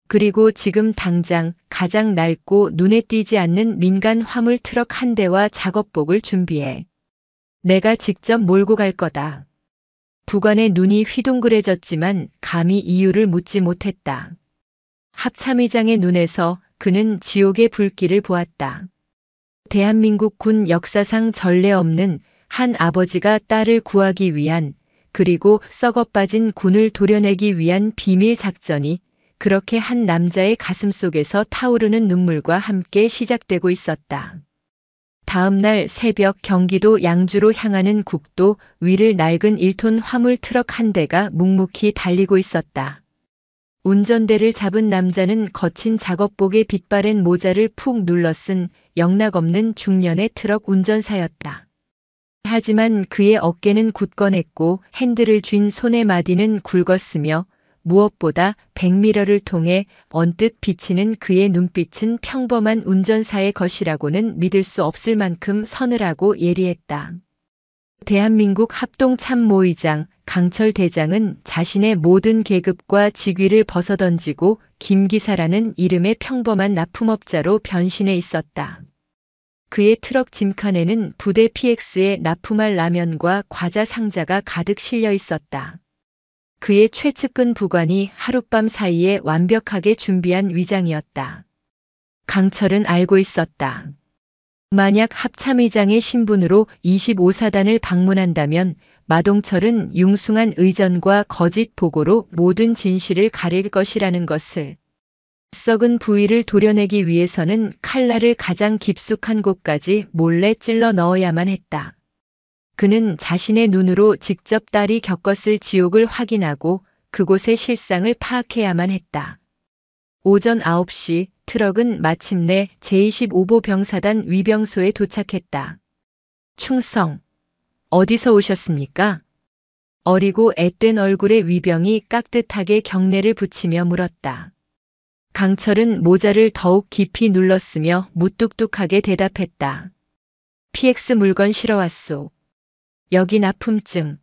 그리고 지금 당장 가장 낡고 눈에 띄지 않는 민간 화물 트럭 한 대와 작업복을 준비해. 내가 직접 몰고 갈 거다. 부관의 눈이 휘둥그레졌지만 감히 이유를 묻지 못했다. 합참의장의 눈에서 그는 지옥의 불길을 보았다. 대한민국 군 역사상 전례 없는 한 아버지가 딸을 구하기 위한, 그리고 썩어빠진 군을 도려내기 위한 비밀 작전이 그렇게 한 남자의 가슴 속에서 타오르는 눈물과 함께 시작되고 있었다. 다음 날 새벽 경기도 양주로 향하는 국도 위를 낡은 1톤 화물 트럭 한 대가 묵묵히 달리고 있었다. 운전대를 잡은 남자는 거친 작업복에 빛바랜 모자를 푹 눌러 쓴 영락없는 중년의 트럭 운전사였다. 하지만 그의 어깨는 굳건했고 핸들을 쥔 손의 마디는 굵었으며 무엇보다 백미러를 통해 언뜻 비치는 그의 눈빛은 평범한 운전사의 것이라고는 믿을 수 없을 만큼 서늘하고 예리했다. 대한민국 합동참모의장 강철 대장은 자신의 모든 계급과 직위를 벗어던지고 김기사라는 이름의 평범한 납품업자로 변신해 있었다. 그의 트럭 짐칸에는 부대 PX에 납품할 라면과 과자 상자가 가득 실려 있었다. 그의 최측근 부관이 하룻밤 사이에 완벽하게 준비한 위장이었다. 강철은 알고 있었다. 만약 합참의장의 신분으로 25사단을 방문한다면 마동철은 융숭한 의전과 거짓 보고로 모든 진실을 가릴 것이라는 것을. 썩은 부위를 도려내기 위해서는 칼날을 가장 깊숙한 곳까지 몰래 찔러 넣어야만 했다. 그는 자신의 눈으로 직접 딸이 겪었을 지옥을 확인하고 그곳의 실상을 파악해야만 했다. 오전 9시 트럭은 마침내 제25보 병사단 위병소에 도착했다. 충성, 어디서 오셨습니까? 어리고 앳된 얼굴의 위병이 깍듯하게 경례를 붙이며 물었다. 강철은 모자를 더욱 깊이 눌렀으며 무뚝뚝하게 대답했다. PX 물건 실어 왔소. 여기 납품증.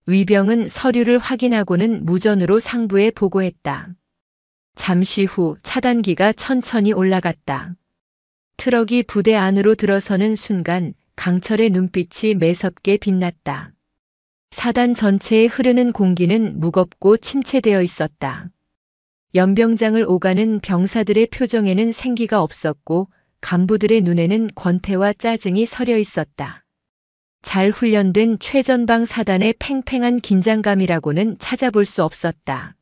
위병은 서류를 확인하고는 무전으로 상부에 보고했다. 잠시 후 차단기가 천천히 올라갔다. 트럭이 부대 안으로 들어서는 순간 강철의 눈빛이 매섭게 빛났다. 사단 전체에 흐르는 공기는 무겁고 침체되어 있었다. 연병장을 오가는 병사들의 표정에는 생기가 없었고 간부들의 눈에는 권태와 짜증이 서려 있었다. 잘 훈련된 최전방 사단의 팽팽한 긴장감이라고는 찾아볼 수 없었다.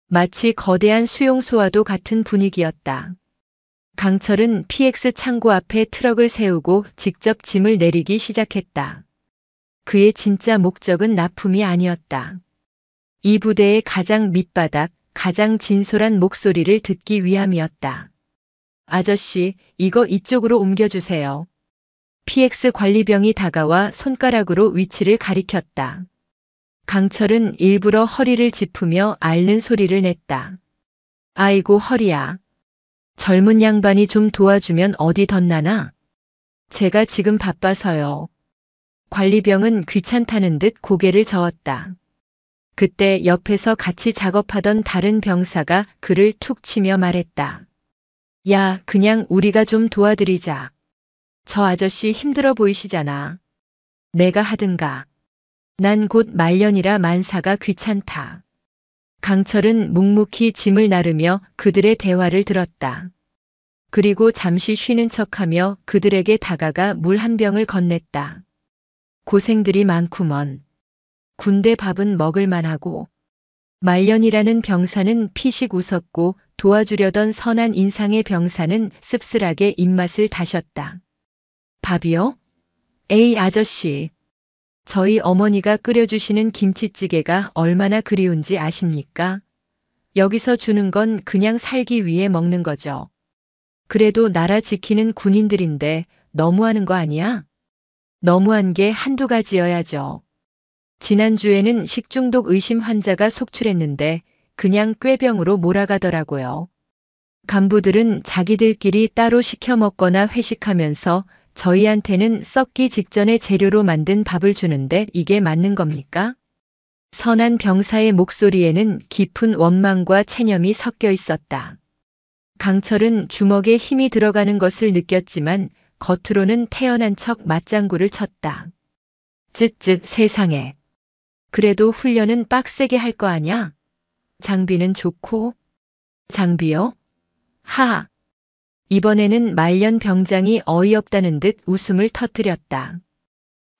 마치 거대한 수용소와도 같은 분위기였다. 강철은 PX 창고 앞에 트럭을 세우고 직접 짐을 내리기 시작했다. 그의 진짜 목적은 납품이 아니었다. 이 부대의 가장 밑바닥, 가장 진솔한 목소리를 듣기 위함이었다. 아저씨, 이거 이쪽으로 옮겨주세요. PX 관리병이 다가와 손가락으로 위치를 가리켰다. 강철은 일부러 허리를 짚으며 앓는 소리를 냈다. 아이고 허리야. 젊은 양반이 좀 도와주면 어디 덧나나? 제가 지금 바빠서요. 관리병은 귀찮다는 듯 고개를 저었다. 그때 옆에서 같이 작업하던 다른 병사가 그를 툭 치며 말했다. 야, 그냥 우리가 좀 도와드리자. 저 아저씨 힘들어 보이시잖아. 내가 하든가. 난 곧 말년이라 만사가 귀찮다. 강철은 묵묵히 짐을 나르며 그들의 대화를 들었다. 그리고 잠시 쉬는 척하며 그들에게 다가가 물 한 병을 건넸다. 고생들이 많구먼. 군대 밥은 먹을만하고. 말년이라는 병사는 피식 웃었고 도와주려던 선한 인상의 병사는 씁쓸하게 입맛을 다셨다. 밥이요? 에이 아저씨. 저희 어머니가 끓여주시는 김치찌개가 얼마나 그리운지 아십니까? 여기서 주는 건 그냥 살기 위해 먹는 거죠. 그래도 나라 지키는 군인들인데 너무하는 거 아니야? 너무한 게 한두 가지여야죠. 지난주에는 식중독 의심 환자가 속출했는데 그냥 꾀병으로 몰아가더라고요. 간부들은 자기들끼리 따로 시켜 먹거나 회식하면서 저희한테는 썩기 직전에 재료로 만든 밥을 주는데 이게 맞는 겁니까? 선한 병사의 목소리에는 깊은 원망과 체념이 섞여 있었다. 강철은 주먹에 힘이 들어가는 것을 느꼈지만 겉으로는 태연한 척 맞장구를 쳤다. 쯧쯧 세상에. 그래도 훈련은 빡세게 할 거 아냐? 장비는 좋고. 장비요? 하하. 이번에는 말년 병장이 어이없다는 듯 웃음을 터뜨렸다.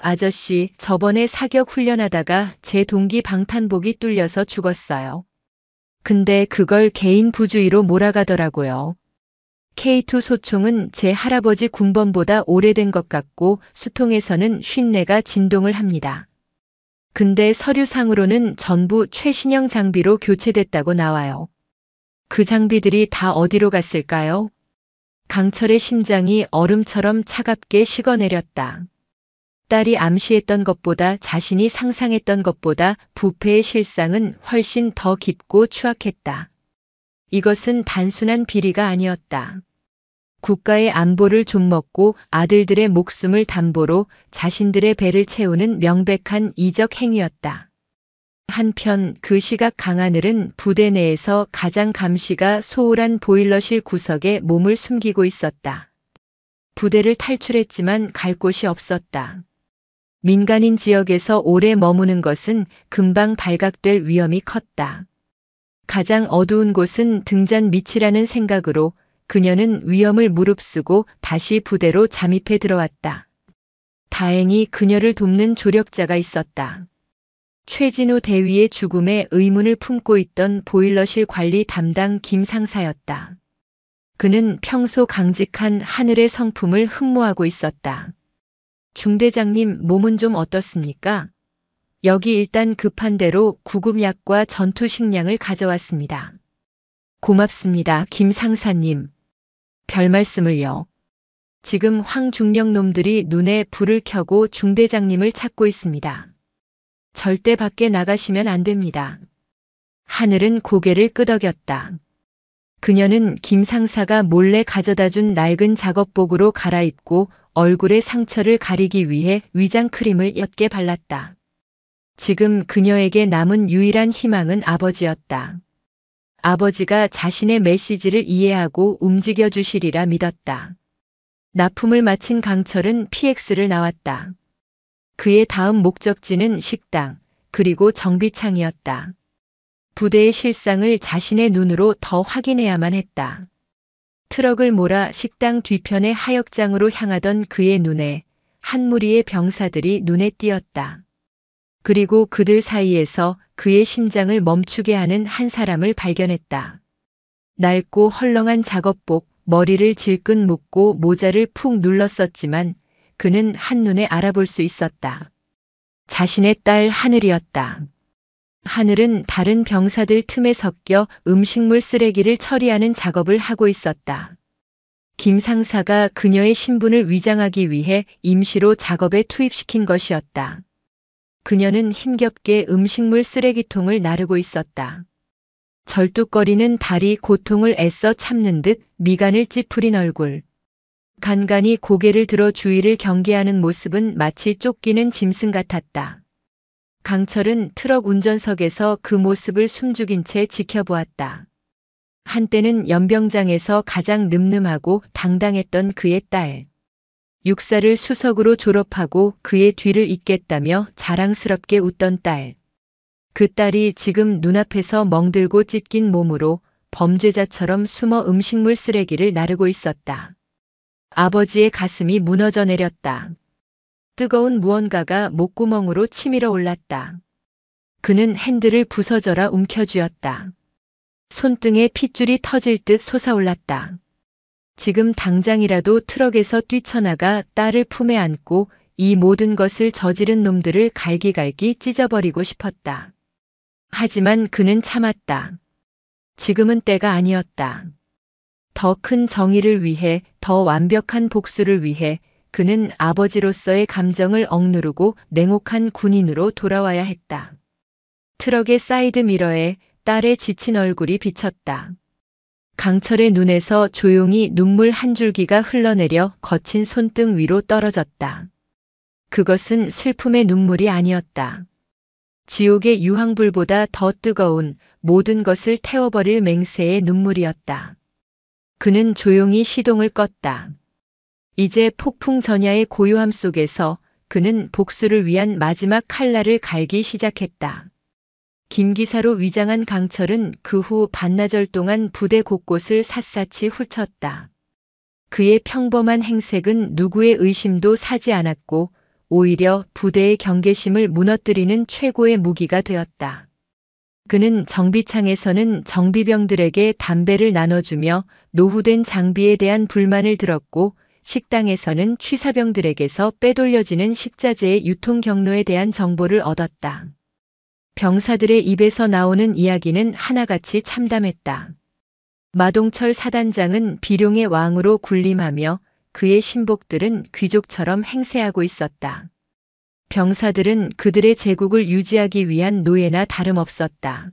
아저씨, 저번에 사격 훈련하다가 제 동기 방탄복이 뚫려서 죽었어요. 근데 그걸 개인 부주의로 몰아가더라고요. K2 소총은 제 할아버지 군번보다 오래된 것 같고 수통에서는 54가 진동을 합니다. 근데 서류상으로는 전부 최신형 장비로 교체됐다고 나와요. 그 장비들이 다 어디로 갔을까요? 강철의 심장이 얼음처럼 차갑게 식어내렸다. 딸이 암시했던 것보다 자신이 상상했던 것보다 부패의 실상은 훨씬 더 깊고 추악했다. 이것은 단순한 비리가 아니었다. 국가의 안보를 좀먹고 아들들의 목숨을 담보로 자신들의 배를 채우는 명백한 이적 행위였다. 한편 그 시각 강하늘은 부대 내에서 가장 감시가 소홀한 보일러실 구석에 몸을 숨기고 있었다. 부대를 탈출했지만 갈 곳이 없었다. 민간인 지역에서 오래 머무는 것은 금방 발각될 위험이 컸다. 가장 어두운 곳은 등잔 밑이라는 생각으로 그녀는 위험을 무릅쓰고 다시 부대로 잠입해 들어왔다. 다행히 그녀를 돕는 조력자가 있었다. 최진우 대위의 죽음에 의문을 품고 있던 보일러실 관리 담당 김 상사였다. 그는 평소 강직한 하늘의 성품을 흠모하고 있었다. 중대장님, 몸은 좀 어떻습니까? 여기 일단 급한 대로 구급약과 전투 식량을 가져왔습니다. 고맙습니다, 김 상사님. 별 말씀을요. 지금 황중령 놈들이 눈에 불을 켜고 중대장님을 찾고 있습니다. 절대 밖에 나가시면 안 됩니다. 하늘은 고개를 끄덕였다. 그녀는 김 상사가 몰래 가져다 준 낡은 작업복으로 갈아입고 얼굴의 상처를 가리기 위해 위장 크림을 옅게 발랐다. 지금 그녀에게 남은 유일한 희망은 아버지였다. 아버지가 자신의 메시지를 이해하고 움직여 주시리라 믿었다. 납품을 마친 강철은 PX를 나왔다. 그의 다음 목적지는 식당, 그리고 정비창이었다. 부대의 실상을 자신의 눈으로 더 확인해야만 했다. 트럭을 몰아 식당 뒤편의 하역장으로 향하던 그의 눈에 한 무리의 병사들이 눈에 띄었다. 그리고 그들 사이에서 그의 심장을 멈추게 하는 한 사람을 발견했다. 낡고 헐렁한 작업복, 머리를 질끈 묶고 모자를 푹 눌렀었지만 그는 한눈에 알아볼 수 있었다. 자신의 딸 하늘이었다. 하늘은 다른 병사들 틈에 섞여 음식물 쓰레기를 처리하는 작업을 하고 있었다. 김 상사가 그녀의 신분을 위장하기 위해 임시로 작업에 투입시킨 것이었다. 그녀는 힘겹게 음식물 쓰레기통을 나르고 있었다. 절뚝거리는 다리, 고통을 애써 참는 듯 미간을 찌푸린 얼굴. 간간히 고개를 들어 주위를 경계하는 모습은 마치 쫓기는 짐승 같았다. 강철은 트럭 운전석에서 그 모습을 숨죽인 채 지켜보았다. 한때는 연병장에서 가장 늠름하고 당당했던 그의 딸. 육사를 수석으로 졸업하고 그의 뒤를 잇겠다며 자랑스럽게 웃던 딸. 그 딸이 지금 눈앞에서 멍들고 찢긴 몸으로 범죄자처럼 숨어 음식물 쓰레기를 나르고 있었다. 아버지의 가슴이 무너져 내렸다. 뜨거운 무언가가 목구멍으로 치밀어 올랐다. 그는 핸들을 부서져라 움켜쥐었다. 손등에 핏줄이 터질 듯 솟아올랐다. 지금 당장이라도 트럭에서 뛰쳐나가 딸을 품에 안고 이 모든 것을 저지른 놈들을 갈기갈기 찢어버리고 싶었다. 하지만 그는 참았다. 지금은 때가 아니었다. 더 큰 정의를 위해, 더 완벽한 복수를 위해 그는 아버지로서의 감정을 억누르고 냉혹한 군인으로 돌아와야 했다. 트럭의 사이드 미러에 딸의 지친 얼굴이 비쳤다. 강철의 눈에서 조용히 눈물 한 줄기가 흘러내려 거친 손등 위로 떨어졌다. 그것은 슬픔의 눈물이 아니었다. 지옥의 유황불보다 더 뜨거운 모든 것을 태워버릴 맹세의 눈물이었다. 그는 조용히 시동을 껐다. 이제 폭풍 전야의 고요함 속에서 그는 복수를 위한 마지막 칼날을 갈기 시작했다. 김기사로 위장한 강철은 그 후 반나절 동안 부대 곳곳을 샅샅이 훑쳤다. 그의 평범한 행색은 누구의 의심도 사지 않았고 오히려 부대의 경계심을 무너뜨리는 최고의 무기가 되었다. 그는 정비창에서는 정비병들에게 담배를 나눠주며 노후된 장비에 대한 불만을 들었고 식당에서는 취사병들에게서 빼돌려지는 식자재의 유통 경로에 대한 정보를 얻었다. 병사들의 입에서 나오는 이야기는 하나같이 참담했다. 마동철 사단장은 비룡의 왕으로 군림하며 그의 신복들은 귀족처럼 행세하고 있었다. 병사들은 그들의 제국을 유지하기 위한 노예나 다름없었다.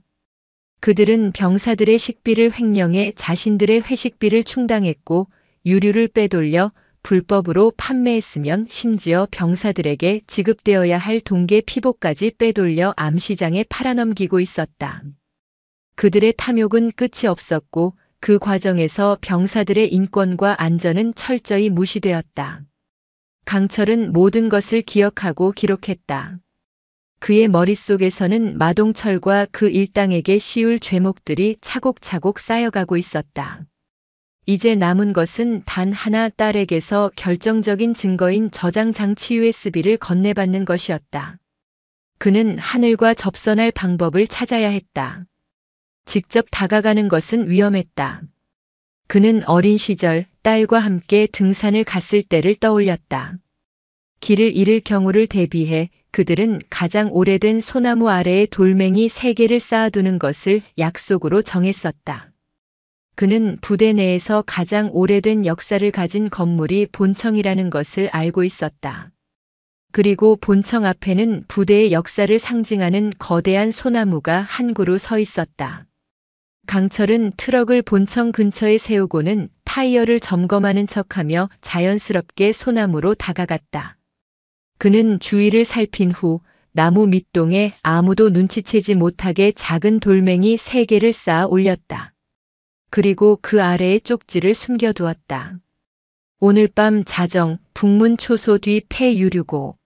그들은 병사들의 식비를 횡령해 자신들의 회식비를 충당했고 유류를 빼돌려 불법으로 판매했으면 심지어 병사들에게 지급되어야 할 동계 피복까지 빼돌려 암시장에 팔아넘기고 있었다. 그들의 탐욕은 끝이 없었고 그 과정에서 병사들의 인권과 안전은 철저히 무시되었다. 강철은 모든 것을 기억하고 기록했다. 그의 머릿속에서는 마동철과 그 일당에게 씌울 죄목들이 차곡차곡 쌓여가고 있었다. 이제 남은 것은 단 하나, 딸에게서 결정적인 증거인 저장 장치 USB를 건네받는 것이었다. 그는 하늘과 접선할 방법을 찾아야 했다. 직접 다가가는 것은 위험했다. 그는 어린 시절 딸과 함께 등산을 갔을 때를 떠올렸다. 길을 잃을 경우를 대비해 그들은 가장 오래된 소나무 아래에 돌멩이 3개를 쌓아두는 것을 약속으로 정했었다. 그는 부대 내에서 가장 오래된 역사를 가진 건물이 본청이라는 것을 알고 있었다. 그리고 본청 앞에는 부대의 역사를 상징하는 거대한 소나무가 한 그루 서 있었다. 강철은 트럭을 본청 근처에 세우고는 타이어를 점검하는 척하며 자연스럽게 소나무로 다가갔다. 그는 주위를 살핀 후 나무 밑동에 아무도 눈치채지 못하게 작은 돌멩이 3개를 쌓아 올렸다. 그리고 그 아래에 쪽지를 숨겨두었다. 오늘 밤 자정 북문 초소 뒤 폐유류고.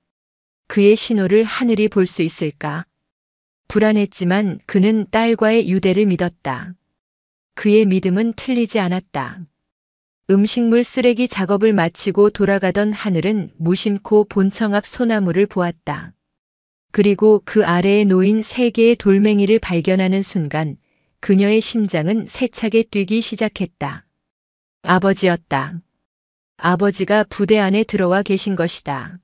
그의 신호를 하늘이 볼 수 있을까? 불안했지만 그는 딸과의 유대를 믿었다. 그의 믿음은 틀리지 않았다. 음식물 쓰레기 작업을 마치고 돌아가던 하늘은 무심코 본청 앞 소나무를 보았다. 그리고 그 아래에 놓인 3개의 돌멩이를 발견하는 순간 그녀의 심장은 세차게 뛰기 시작했다. 아버지였다. 아버지가 부대 안에 들어와 계신 것이다.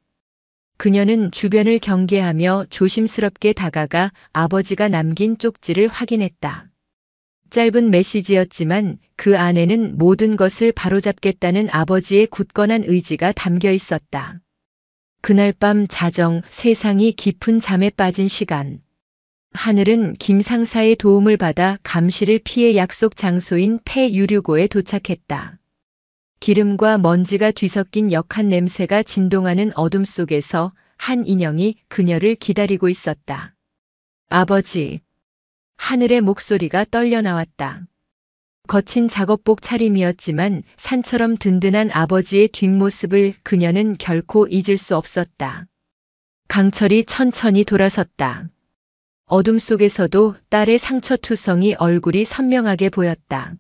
그녀는 주변을 경계하며 조심스럽게 다가가 아버지가 남긴 쪽지를 확인했다. 짧은 메시지였지만 그 안에는 모든 것을 바로잡겠다는 아버지의 굳건한 의지가 담겨 있었다. 그날 밤 자정 세상이 깊은 잠에 빠진 시간. 하늘은 김 상사의 도움을 받아 감시를 피해 약속 장소인 폐유류고에 도착했다. 기름과 먼지가 뒤섞인 역한 냄새가 진동하는 어둠 속에서 한 인형이 그녀를 기다리고 있었다. 아버지. 하늘의 목소리가 떨려 나왔다. 거친 작업복 차림이었지만 산처럼 든든한 아버지의 뒷모습을 그녀는 결코 잊을 수 없었다. 강철이 천천히 돌아섰다. 어둠 속에서도 딸의 상처투성이 얼굴이 선명하게 보였다.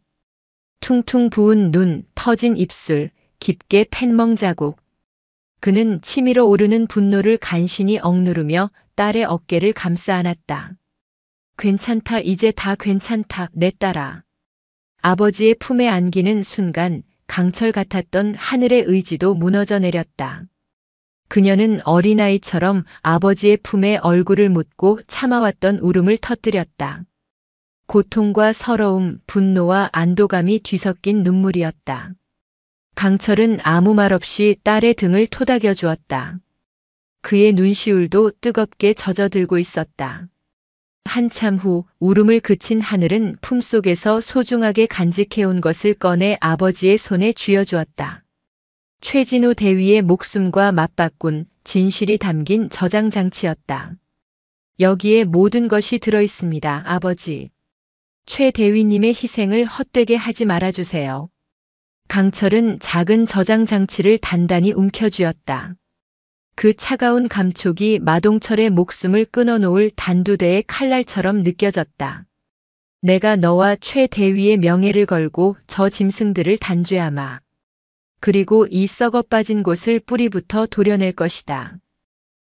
퉁퉁 부은 눈, 터진 입술, 깊게 팬멍 자국. 그는 치밀어 오르는 분노를 간신히 억누르며 딸의 어깨를 감싸 안았다. 괜찮다, 이제 다 괜찮다, 내 딸아. 아버지의 품에 안기는 순간 강철 같았던 하늘의 의지도 무너져 내렸다. 그녀는 어린아이처럼 아버지의 품에 얼굴을 묻고 참아왔던 울음을 터뜨렸다. 고통과 서러움, 분노와 안도감이 뒤섞인 눈물이었다. 강철은 아무 말 없이 딸의 등을 토닥여 주었다. 그의 눈시울도 뜨겁게 젖어들고 있었다. 한참 후 울음을 그친 하늘은 품속에서 소중하게 간직해온 것을 꺼내 아버지의 손에 쥐어주었다. 최진우 대위의 목숨과 맞바꾼 진실이 담긴 저장 장치였다. 여기에 모든 것이 들어 있습니다, 아버지. 최 대위님의 희생을 헛되게 하지 말아주세요. 강철은 작은 저장 장치를 단단히 움켜쥐었다. 그 차가운 감촉이 마동철의 목숨을 끊어놓을 단두대의 칼날처럼 느껴졌다. 내가 너와 최 대위의 명예를 걸고 저 짐승들을 단죄하마. 그리고 이 썩어 빠진 곳을 뿌리부터 도려낼 것이다.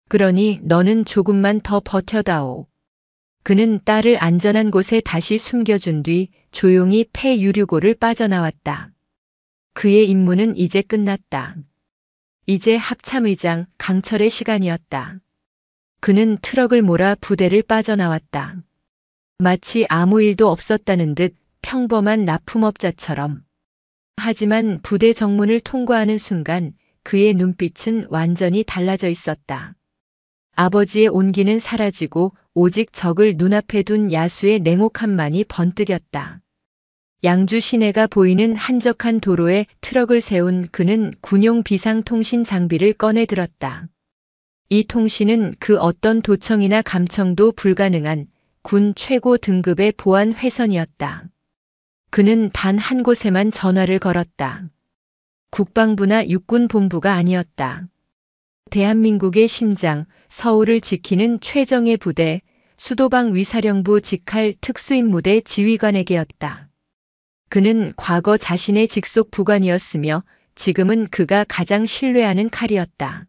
그러니 너는 조금만 더 버텨다오. 그는 딸을 안전한 곳에 다시 숨겨준 뒤 조용히 폐유류고를 빠져나왔다. 그의 임무는 이제 끝났다. 이제 합참의장 강철의 시간이었다. 그는 트럭을 몰아 부대를 빠져나왔다. 마치 아무 일도 없었다는 듯 평범한 납품업자처럼. 하지만 부대 정문을 통과하는 순간 그의 눈빛은 완전히 달라져 있었다. 아버지의 온기는 사라지고 오직 적을 눈앞에 둔 야수의 냉혹함만이 번뜩였다. 양주 시내가 보이는 한적한 도로에 트럭을 세운 그는 군용 비상통신 장비를 꺼내 들었다. 이 통신은 그 어떤 도청이나 감청도 불가능한 군 최고 등급의 보안 회선이었다. 그는 단 한 곳에만 전화를 걸었다. 국방부나 육군본부가 아니었다. 대한민국의 심장, 서울을 지키는 최정예 부대, 수도방 위사령부 직할 특수임무대 지휘관에게였다. 그는 과거 자신의 직속 부관이었으며 지금은 그가 가장 신뢰하는 칼이었다.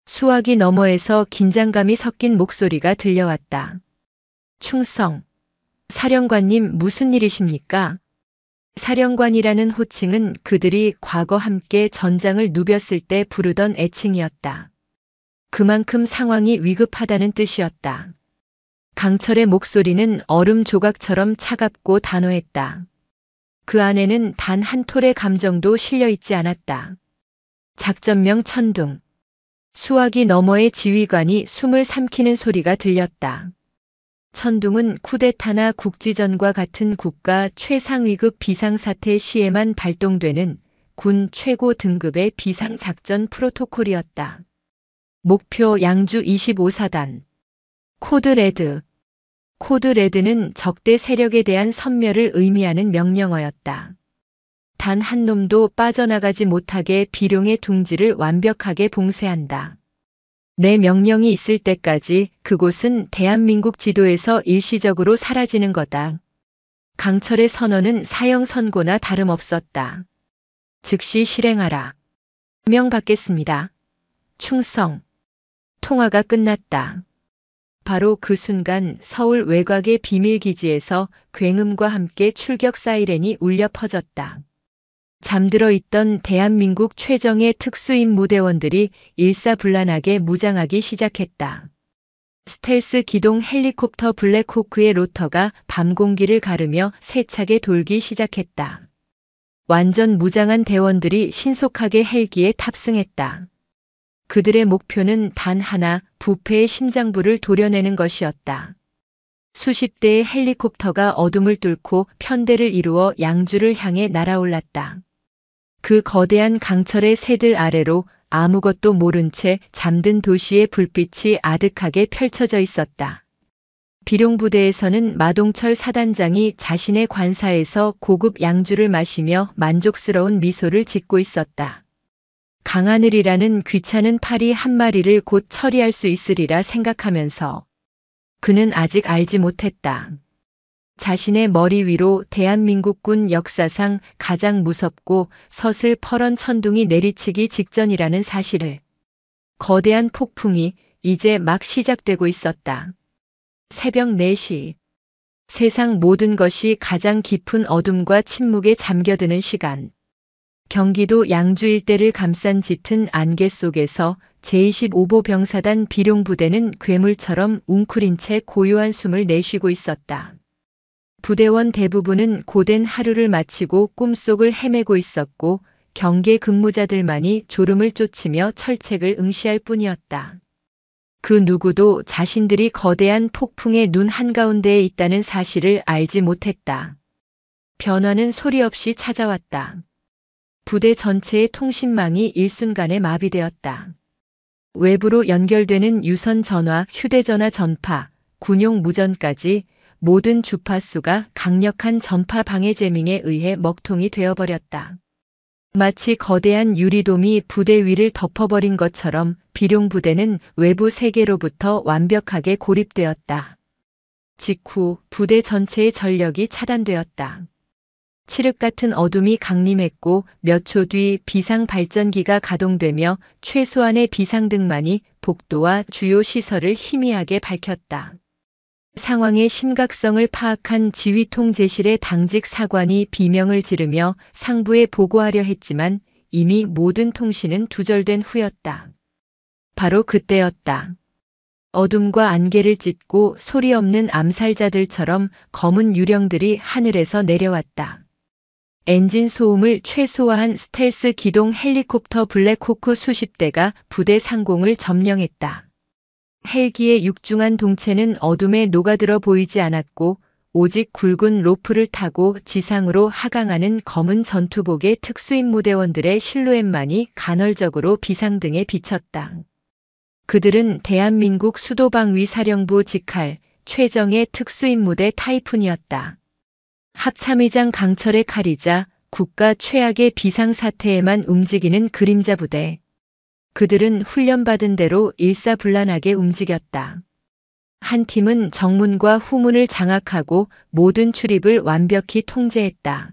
수화기 너머에서 긴장감이 섞인 목소리가 들려왔다. 충성. 사령관님 무슨 일이십니까? 사령관이라는 호칭은 그들이 과거 함께 전장을 누볐을 때 부르던 애칭이었다. 그만큼 상황이 위급하다는 뜻이었다. 강철의 목소리는 얼음 조각처럼 차갑고 단호했다. 그 안에는 단 한 톨의 감정도 실려 있지 않았다. 작전명 천둥. 수화기 너머의 지휘관이 숨을 삼키는 소리가 들렸다. 천둥은 쿠데타나 국지전과 같은 국가 최상위급 비상사태 시에만 발동되는 군 최고 등급의 비상작전 프로토콜이었다. 목표 양주 25사단. 코드 레드. 코드 레드는 적대 세력에 대한 섬멸을 의미하는 명령어였다. 단 한 놈도 빠져나가지 못하게 비룡의 둥지를 완벽하게 봉쇄한다. 내 명령이 있을 때까지 그곳은 대한민국 지도에서 일시적으로 사라지는 거다. 강철의 선언은 사형 선고나 다름없었다. 즉시 실행하라. 명받겠습니다. 충성. 통화가 끝났다. 바로 그 순간 서울 외곽의 비밀기지에서 굉음과 함께 출격 사이렌이 울려 퍼졌다. 잠들어 있던 대한민국 최정예 특수임무대원들이 일사불란하게 무장하기 시작했다. 스텔스 기동 헬리콥터 블랙호크의 로터가 밤 공기를 가르며 세차게 돌기 시작했다. 완전 무장한 대원들이 신속하게 헬기에 탑승했다. 그들의 목표는 단 하나, 부패의 심장부를 도려내는 것이었다. 수십 대의 헬리콥터가 어둠을 뚫고 편대를 이루어 양주를 향해 날아올랐다. 그 거대한 강철의 새들 아래로 아무것도 모른 채 잠든 도시의 불빛이 아득하게 펼쳐져 있었다. 비룡부대에서는 마동철 사단장이 자신의 관사에서 고급 양주를 마시며 만족스러운 미소를 짓고 있었다. 강하늘이라는 귀찮은 파리 한 마리를 곧 처리할 수 있으리라 생각하면서 그는 아직 알지 못했다. 자신의 머리 위로 대한민국군 역사상 가장 무섭고 서슬퍼런 천둥이 내리치기 직전이라는 사실을. 거대한 폭풍이 이제 막 시작되고 있었다. 새벽 4시. 세상 모든 것이 가장 깊은 어둠과 침묵에 잠겨드는 시간. 경기도 양주 일대를 감싼 짙은 안개 속에서 제25보 병사단 비룡부대는 괴물처럼 웅크린 채 고요한 숨을 내쉬고 있었다. 부대원 대부분은 고된 하루를 마치고 꿈속을 헤매고 있었고 경계 근무자들만이 졸음을 쫓으며 철책을 응시할 뿐이었다. 그 누구도 자신들이 거대한 폭풍의 눈 한가운데에 있다는 사실을 알지 못했다. 변화는 소리 없이 찾아왔다. 부대 전체의 통신망이 일순간에 마비되었다. 외부로 연결되는 유선 전화, 휴대전화 전파, 군용 무전까지 모든 주파수가 강력한 전파 방해 재밍에 의해 먹통이 되어버렸다. 마치 거대한 유리돔이 부대 위를 덮어버린 것처럼 비룡 부대는 외부 세계로부터 완벽하게 고립되었다. 직후 부대 전체의 전력이 차단되었다. 칠흑 같은 어둠이 강림했고 몇 초 뒤 비상 발전기가 가동되며 최소한의 비상등만이 복도와 주요 시설을 희미하게 밝혔다. 상황의 심각성을 파악한 지휘통제실의 당직 사관이 비명을 지르며 상부에 보고하려 했지만 이미 모든 통신은 두절된 후였다. 바로 그때였다. 어둠과 안개를 찢고 소리 없는 암살자들처럼 검은 유령들이 하늘에서 내려왔다. 엔진 소음을 최소화한 스텔스 기동 헬리콥터 블랙호크 수십 대가 부대 상공을 점령했다. 헬기의 육중한 동체는 어둠에 녹아들어 보이지 않았고 오직 굵은 로프를 타고 지상으로 하강하는 검은 전투복의 특수임무대원들의 실루엣만이 간헐적으로 비상등에 비쳤다. 그들은 대한민국 수도방위사령부 직할 최정예 특수임무대 타이푼이었다. 합참의장 강철의 칼이자 국가 최악의 비상사태에만 움직이는 그림자 부대. 그들은 훈련받은 대로 일사불란하게 움직였다. 한 팀은 정문과 후문을 장악하고 모든 출입을 완벽히 통제했다.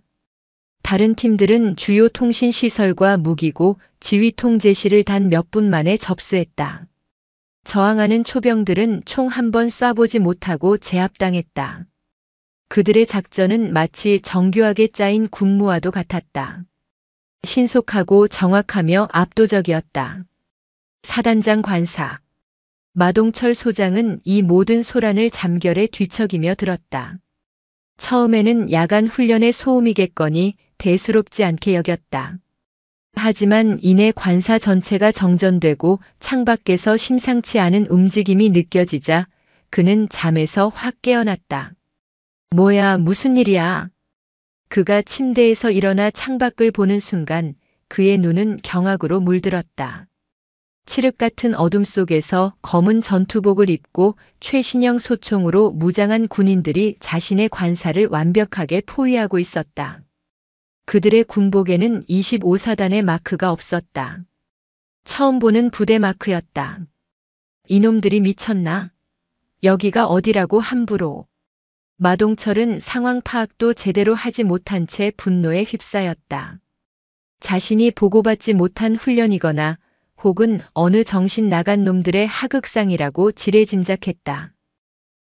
다른 팀들은 주요 통신시설과 무기고 지휘통제실을 단 몇 분 만에 접수했다. 저항하는 초병들은 총 한 번 쏴보지 못하고 제압당했다. 그들의 작전은 마치 정교하게 짜인 군무와도 같았다. 신속하고 정확하며 압도적이었다. 사단장 관사. 마동철 소장은 이 모든 소란을 잠결에 뒤척이며 들었다. 처음에는 야간 훈련의 소음이겠거니 대수롭지 않게 여겼다. 하지만 이내 관사 전체가 정전되고 창밖에서 심상치 않은 움직임이 느껴지자 그는 잠에서 확 깨어났다. 뭐야, 무슨 일이야? 그가 침대에서 일어나 창밖을 보는 순간 그의 눈은 경악으로 물들었다. 칠흑 같은 어둠 속에서 검은 전투복을 입고 최신형 소총으로 무장한 군인들이 자신의 관사를 완벽하게 포위하고 있었다. 그들의 군복에는 25사단의 마크가 없었다. 처음 보는 부대 마크였다. 이놈들이 미쳤나? 여기가 어디라고 함부로. 마동철은 상황 파악도 제대로 하지 못한 채 분노에 휩싸였다. 자신이 보고받지 못한 훈련이거나 혹은 어느 정신 나간 놈들의 하극상이라고 지레짐작했다.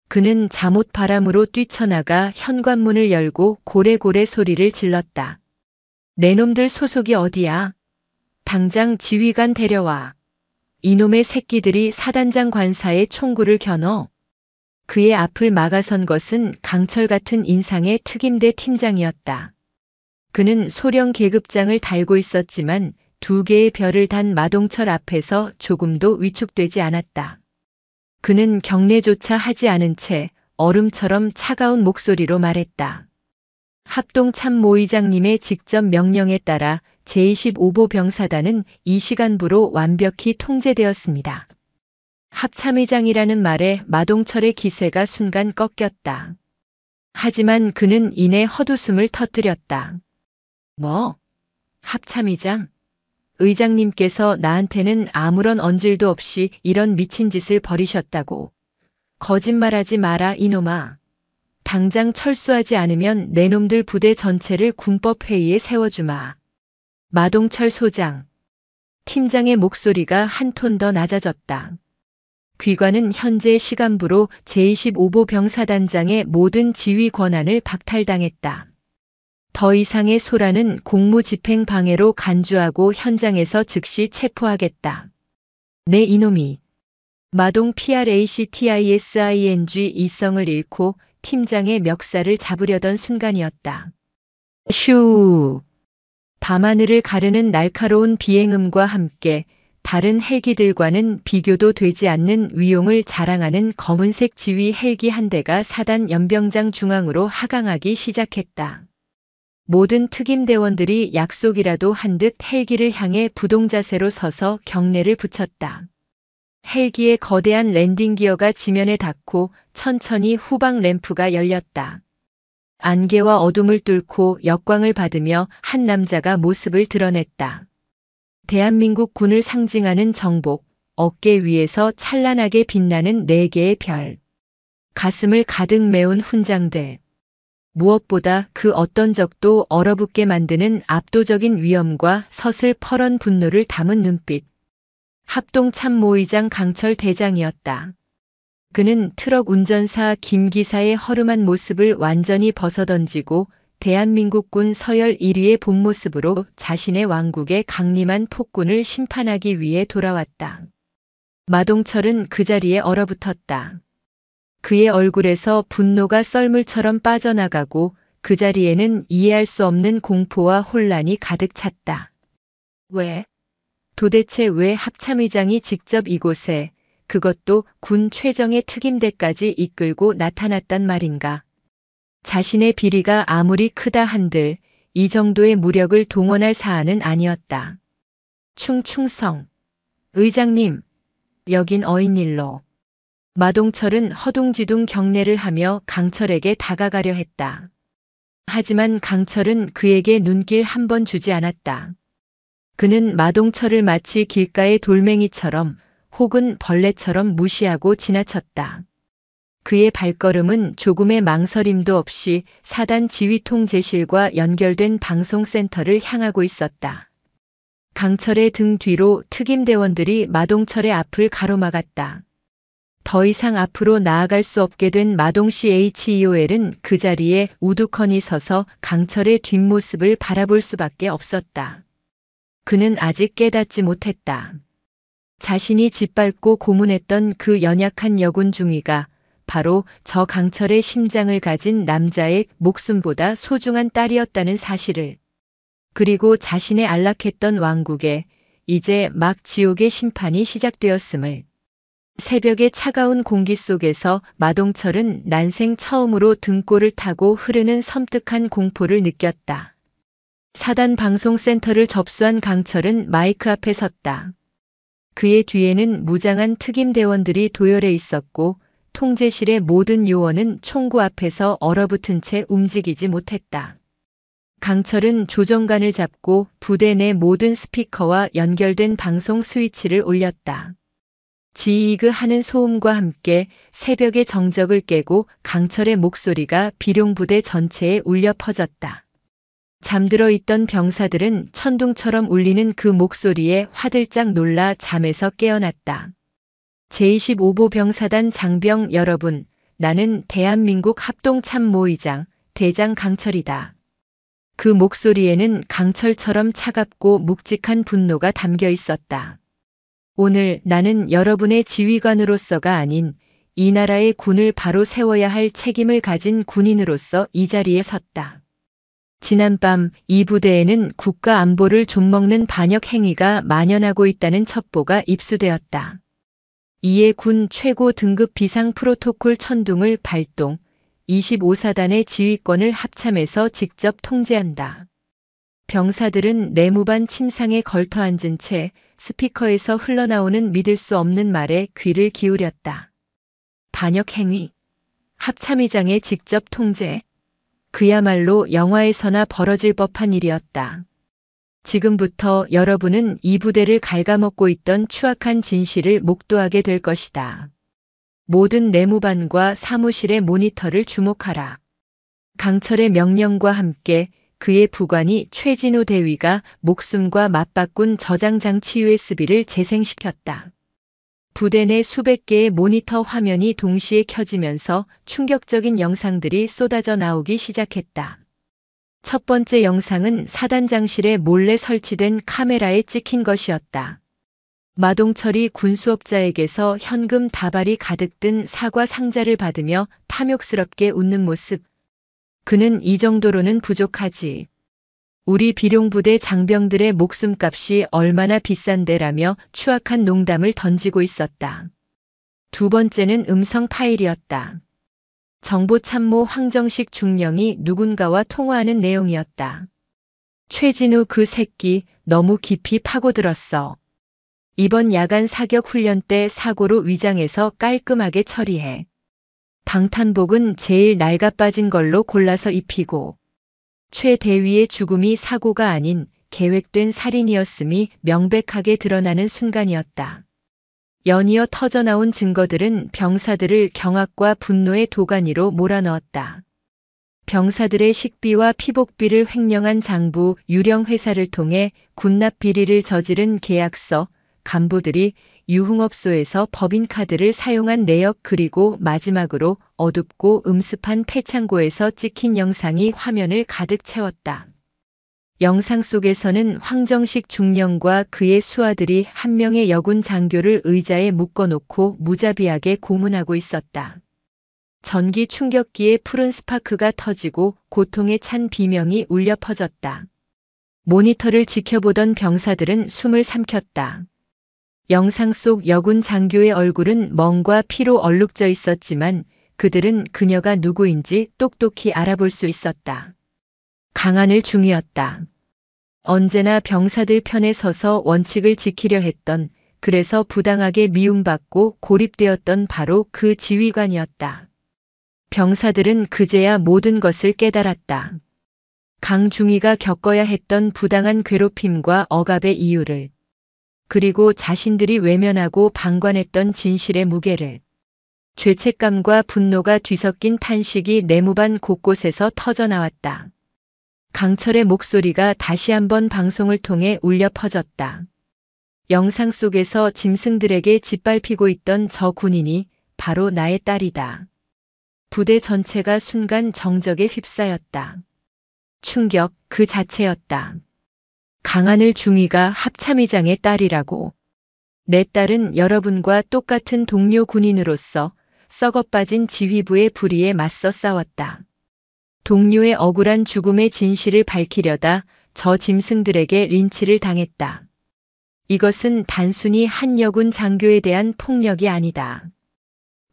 그는 잠옷 바람으로 뛰쳐나가 현관문을 열고 고래고래 소리를 질렀다. 내 놈들 소속이 어디야? 당장 지휘관 데려와. 이놈의 새끼들이 사단장 관사의 총구를 겨눠. 그의 앞을 막아선 것은 강철 같은 인상의 특임대 팀장이었다. 그는 소령 계급장을 달고 있었지만 2개의 별을 단 마동철 앞에서 조금도 위축되지 않았다. 그는 경례조차 하지 않은 채 얼음처럼 차가운 목소리로 말했다. 합동참모의장님의 직접 명령에 따라 제25보 병사단은 이 시간부로 완벽히 통제되었습니다. 합참의장이라는 말에 마동철의 기세가 순간 꺾였다. 하지만 그는 이내 헛웃음을 터뜨렸다. 뭐? 합참의장? 의장님께서 나한테는 아무런 언질도 없이 이런 미친 짓을 벌이셨다고. 거짓말하지 마라 이놈아. 당장 철수하지 않으면 내 놈들 부대 전체를 군법회의에 세워주마. 마동철 소장. 팀장의 목소리가 한 톤 더 낮아졌다. 귀관은 현재 시간부로 제25보 병사단장의 모든 지휘 권한을 박탈당했다. 더 이상의 소란은 공무집행 방해로 간주하고 현장에서 즉시 체포하겠다. 내 이놈이. 마동 PRACTISING 이성을 잃고 팀장의 멱살을 잡으려던 순간이었다. 슈. 밤하늘을 가르는 날카로운 비행음과 함께 다른 헬기들과는 비교도 되지 않는 위용을 자랑하는 검은색 지휘 헬기 한 대가 사단 연병장 중앙으로 하강하기 시작했다. 모든 특임대원들이 약속이라도 한 듯 헬기를 향해 부동자세로 서서 경례를 붙였다. 헬기의 거대한 랜딩 기어가 지면에 닿고 천천히 후방 램프가 열렸다. 안개와 어둠을 뚫고 역광을 받으며 한 남자가 모습을 드러냈다. 대한민국 군을 상징하는 정복, 어깨 위에서 찬란하게 빛나는 4개의 별. 가슴을 가득 메운 훈장들. 무엇보다 그 어떤 적도 얼어붙게 만드는 압도적인 위엄과 서슬퍼런 분노를 담은 눈빛. 합동참모의장 강철 대장이었다. 그는 트럭 운전사 김 기사의 허름한 모습을 완전히 벗어던지고 대한민국군 서열 1위의 본 모습으로 자신의 왕국의 강림한 폭군을 심판하기 위해 돌아왔다. 마동철은 그 자리에 얼어붙었다. 그의 얼굴에서 분노가 썰물처럼 빠져나가고 그 자리에는 이해할 수 없는 공포와 혼란이 가득 찼다. 왜? 도대체 왜 합참의장이 직접 이곳에, 그것도 군 최정예 특임대까지 이끌고 나타났단 말인가? 자신의 비리가 아무리 크다 한들 이 정도의 무력을 동원할 사안은 아니었다. 충성. 의장님, 여긴 어인일로. 마동철은 허둥지둥 경례를 하며 강철에게 다가가려 했다. 하지만 강철은 그에게 눈길 한 번 주지 않았다. 그는 마동철을 마치 길가의 돌멩이처럼 혹은 벌레처럼 무시하고 지나쳤다. 그의 발걸음은 조금의 망설임도 없이 사단 지휘통제실과 연결된 방송센터를 향하고 있었다. 강철의 등 뒤로 특임대원들이 마동철의 앞을 가로막았다. 더 이상 앞으로 나아갈 수 없게 된 마동시 HEOL은 그 자리에 우두커니 서서 강철의 뒷모습을 바라볼 수밖에 없었다. 그는 아직 깨닫지 못했다. 자신이 짓밟고 고문했던 그 연약한 여군 중위가 바로 저 강철의 심장을 가진 남자의 목숨보다 소중한 딸이었다는 사실을. 그리고 자신의 안락했던 왕국에 이제 막 지옥의 심판이 시작되었음을. 새벽의 차가운 공기 속에서 마동철은 난생 처음으로 등골을 타고 흐르는 섬뜩한 공포를 느꼈다. 사단 방송센터를 접수한 강철은 마이크 앞에 섰다. 그의 뒤에는 무장한 특임대원들이 도열해 있었고 통제실의 모든 요원은 총구 앞에서 얼어붙은 채 움직이지 못했다. 강철은 조정관을 잡고 부대 내 모든 스피커와 연결된 방송 스위치를 올렸다. 지이그 하는 소음과 함께 새벽의 정적을 깨고 강철의 목소리가 비룡부대 전체에 울려 퍼졌다. 잠들어 있던 병사들은 천둥처럼 울리는 그 목소리에 화들짝 놀라 잠에서 깨어났다. 제25보 병사단 장병 여러분, 나는 대한민국 합동참모의장 대장 강철이다. 그 목소리에는 강철처럼 차갑고 묵직한 분노가 담겨 있었다. 오늘 나는 여러분의 지휘관으로서가 아닌 이 나라의 군을 바로 세워야 할 책임을 가진 군인으로서 이 자리에 섰다. 지난밤 이 부대에는 국가 안보를 좀먹는 반역 행위가 만연하고 있다는 첩보가 입수되었다. 이에 군 최고 등급 비상 프로토콜 천둥을 발동, 25사단의 지휘권을 합참해서 직접 통제한다. 병사들은 내무반 침상에 걸터 앉은 채 스피커에서 흘러나오는 믿을 수 없는 말에 귀를 기울였다. 반역 행위, 합참의장의 직접 통제. 그야말로 영화에서나 벌어질 법한 일이었다. 지금부터 여러분은 이 부대를 갉아먹고 있던 추악한 진실을 목도하게 될 것이다. 모든 내무반과 사무실의 모니터를 주목하라. 강철의 명령과 함께 그의 부관이 최진우 대위가 목숨과 맞바꾼 저장장치 USB를 재생시켰다. 부대 내 수백 개의 모니터 화면이 동시에 켜지면서 충격적인 영상들이 쏟아져 나오기 시작했다. 첫 번째 영상은 사단장실에 몰래 설치된 카메라에 찍힌 것이었다. 마동철이 군수업자에게서 현금 다발이 가득 든 사과 상자를 받으며 탐욕스럽게 웃는 모습. 그는 이 정도로는 부족하지. 우리 비룡부대 장병들의 목숨값이 얼마나 비싼데라며 추악한 농담을 던지고 있었다. 두 번째는 음성 파일이었다. 정보참모 황정식 중령이 누군가와 통화하는 내용이었다. 최진우 그 새끼 너무 깊이 파고들었어. 이번 야간 사격 훈련 때 사고로 위장해서 깔끔하게 처리해. 방탄복은 제일 낡아빠진 걸로 골라서 입히고 최 대위의 죽음이 사고가 아닌 계획된 살인이었음이 명백하게 드러나는 순간이었다. 연이어 터져나온 증거들은 병사들을 경악과 분노의 도가니로 몰아넣었다. 병사들의 식비와 피복비를 횡령한 장부 유령 회사를 통해 군납 비리를 저지른 계약서, 간부들이 유흥업소에서 법인카드를 사용한 내역 그리고 마지막으로 어둡고 음습한 폐창고에서 찍힌 영상이 화면을 가득 채웠다. 영상 속에서는 황정식 중령과 그의 수하들이 한 명의 여군 장교를 의자에 묶어놓고 무자비하게 고문하고 있었다. 전기 충격기에 푸른 스파크가 터지고 고통에 찬 비명이 울려 퍼졌다. 모니터를 지켜보던 병사들은 숨을 삼켰다. 영상 속 여군 장교의 얼굴은 멍과 피로 얼룩져 있었지만 그들은 그녀가 누구인지 똑똑히 알아볼 수 있었다. 강하늘 중이었다. 언제나 병사들 편에 서서 원칙을 지키려 했던, 그래서 부당하게 미움받고 고립되었던 바로 그 지휘관이었다. 병사들은 그제야 모든 것을 깨달았다. 강중희가 겪어야 했던 부당한 괴롭힘과 억압의 이유를, 그리고 자신들이 외면하고 방관했던 진실의 무게를. 죄책감과 분노가 뒤섞인 탄식이 내무반 곳곳에서 터져나왔다. 강철의 목소리가 다시 한번 방송을 통해 울려 퍼졌다. 영상 속에서 짐승들에게 짓밟히고 있던 저 군인이 바로 나의 딸이다. 부대 전체가 순간 정적에 휩싸였다. 충격 그 자체였다. 강하늘 중위가 합참의장의 딸이라고. 내 딸은 여러분과 똑같은 동료 군인으로서 썩어빠진 지휘부의 불의에 맞서 싸웠다. 동료의 억울한 죽음의 진실을 밝히려다 저 짐승들에게 린치를 당했다. 이것은 단순히 한 여군 장교에 대한 폭력이 아니다.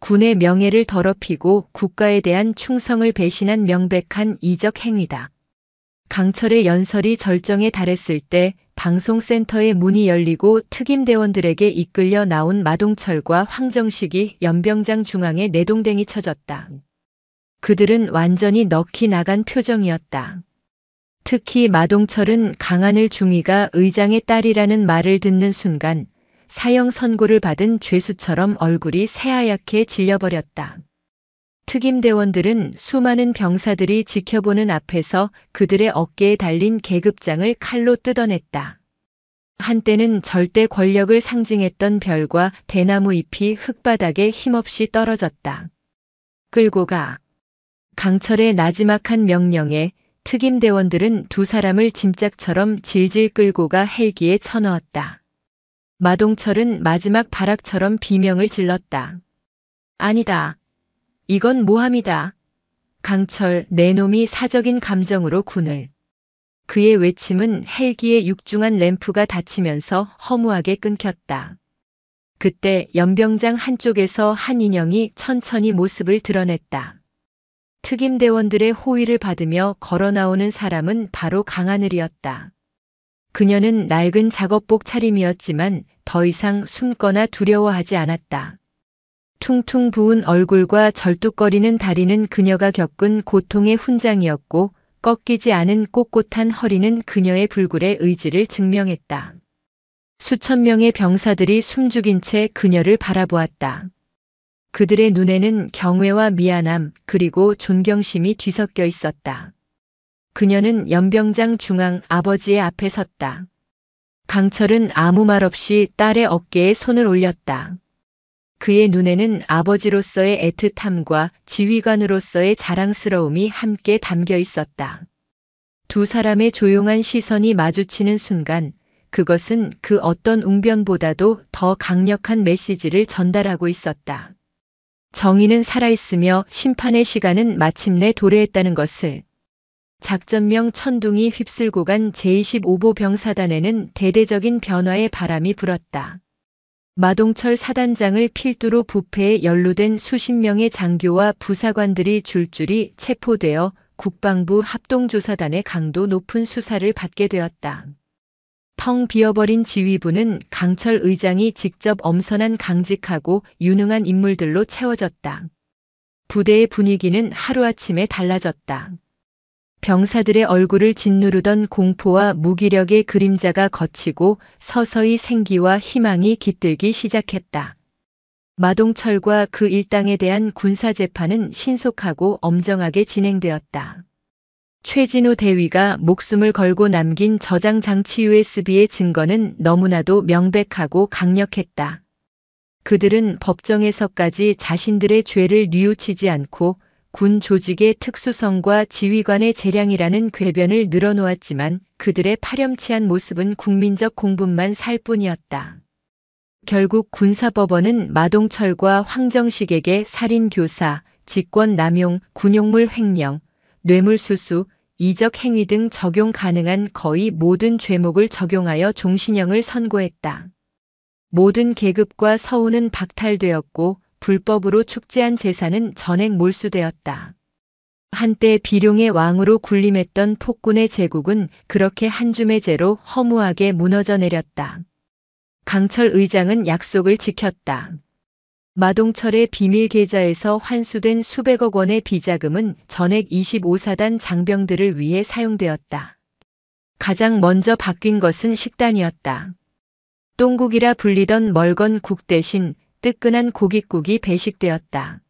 군의 명예를 더럽히고 국가에 대한 충성을 배신한 명백한 이적 행위다. 강철의 연설이 절정에 달했을 때 방송센터의 문이 열리고 특임대원들에게 이끌려 나온 마동철과 황정식이 연병장 중앙에 내동댕이 쳐졌다. 그들은 완전히 넋이 나간 표정이었다. 특히 마동철은 강하늘 중위가 의장의 딸이라는 말을 듣는 순간 사형 선고를 받은 죄수처럼 얼굴이 새하얗게 질려버렸다. 특임대원들은 수많은 병사들이 지켜보는 앞에서 그들의 어깨에 달린 계급장을 칼로 뜯어냈다. 한때는 절대 권력을 상징했던 별과 대나무 잎이 흙바닥에 힘없이 떨어졌다. 끌고 가. 강철의 나지막한 명령에 특임대원들은 두 사람을 짐짝처럼 질질 끌고 가 헬기에 쳐넣었다. 마동철은 마지막 발악처럼 비명을 질렀다. 아니다. 이건 모함이다. 강철, 내 놈이 사적인 감정으로 군을. 그의 외침은 헬기의 육중한 램프가 닫히면서 허무하게 끊겼다. 그때 연병장 한쪽에서 한 인형이 천천히 모습을 드러냈다. 특임대원들의 호의를 받으며 걸어 나오는 사람은 바로 강하늘이었다. 그녀는 낡은 작업복 차림이었지만 더 이상 숨거나 두려워하지 않았다. 퉁퉁 부은 얼굴과 절뚝거리는 다리는 그녀가 겪은 고통의 훈장이었고 꺾이지 않은 꼿꼿한 허리는 그녀의 불굴의 의지를 증명했다. 수천 명의 병사들이 숨죽인 채 그녀를 바라보았다. 그들의 눈에는 경외와 미안함 그리고 존경심이 뒤섞여 있었다. 그녀는 연병장 중앙 아버지의 앞에 섰다. 강철은 아무 말 없이 딸의 어깨에 손을 올렸다. 그의 눈에는 아버지로서의 애틋함과 지휘관으로서의 자랑스러움이 함께 담겨 있었다. 두 사람의 조용한 시선이 마주치는 순간 그것은 그 어떤 웅변보다도 더 강력한 메시지를 전달하고 있었다. 정의는 살아있으며 심판의 시간은 마침내 도래했다는 것을. 작전명 천둥이 휩쓸고 간 제25보 병사단에는 대대적인 변화의 바람이 불었다. 마동철 사단장을 필두로 부패에 연루된 수십 명의 장교와 부사관들이 줄줄이 체포되어 국방부 합동조사단의 강도 높은 수사를 받게 되었다. 텅 비어버린 지휘부는 강철 의장이 직접 엄선한 강직하고 유능한 인물들로 채워졌다. 부대의 분위기는 하루아침에 달라졌다. 병사들의 얼굴을 짓누르던 공포와 무기력의 그림자가 걷히고 서서히 생기와 희망이 깃들기 시작했다. 마동철과 그 일당에 대한 군사재판은 신속하고 엄정하게 진행되었다. 최진우 대위가 목숨을 걸고 남긴 저장 장치 USB의 증거는 너무나도 명백하고 강력했다. 그들은 법정에서까지 자신들의 죄를 뉘우치지 않고 군 조직의 특수성과 지휘관의 재량이라는 궤변을 늘어놓았지만 그들의 파렴치한 모습은 국민적 공분만 살 뿐이었다. 결국 군사법원은 마동철과 황정식에게 살인교사, 직권남용, 군용물 횡령, 뇌물수수, 이적행위 등 적용 가능한 거의 모든 죄목을 적용하여 종신형을 선고했다. 모든 계급과 서훈은 박탈되었고 불법으로 축제한 재산은 전액 몰수되었다. 한때 비룡의 왕으로 군림했던 폭군의 제국은 그렇게 한 줌의 재로 허무하게 무너져 내렸다. 강철 의장은 약속을 지켰다. 마동철의 비밀 계좌에서 환수된 수백억 원의 비자금은 전액 25사단 장병들을 위해 사용되었다. 가장 먼저 바뀐 것은 식단이었다. 똥국이라 불리던 멀건 국 대신 뜨끈한 고깃국이 배식되었다.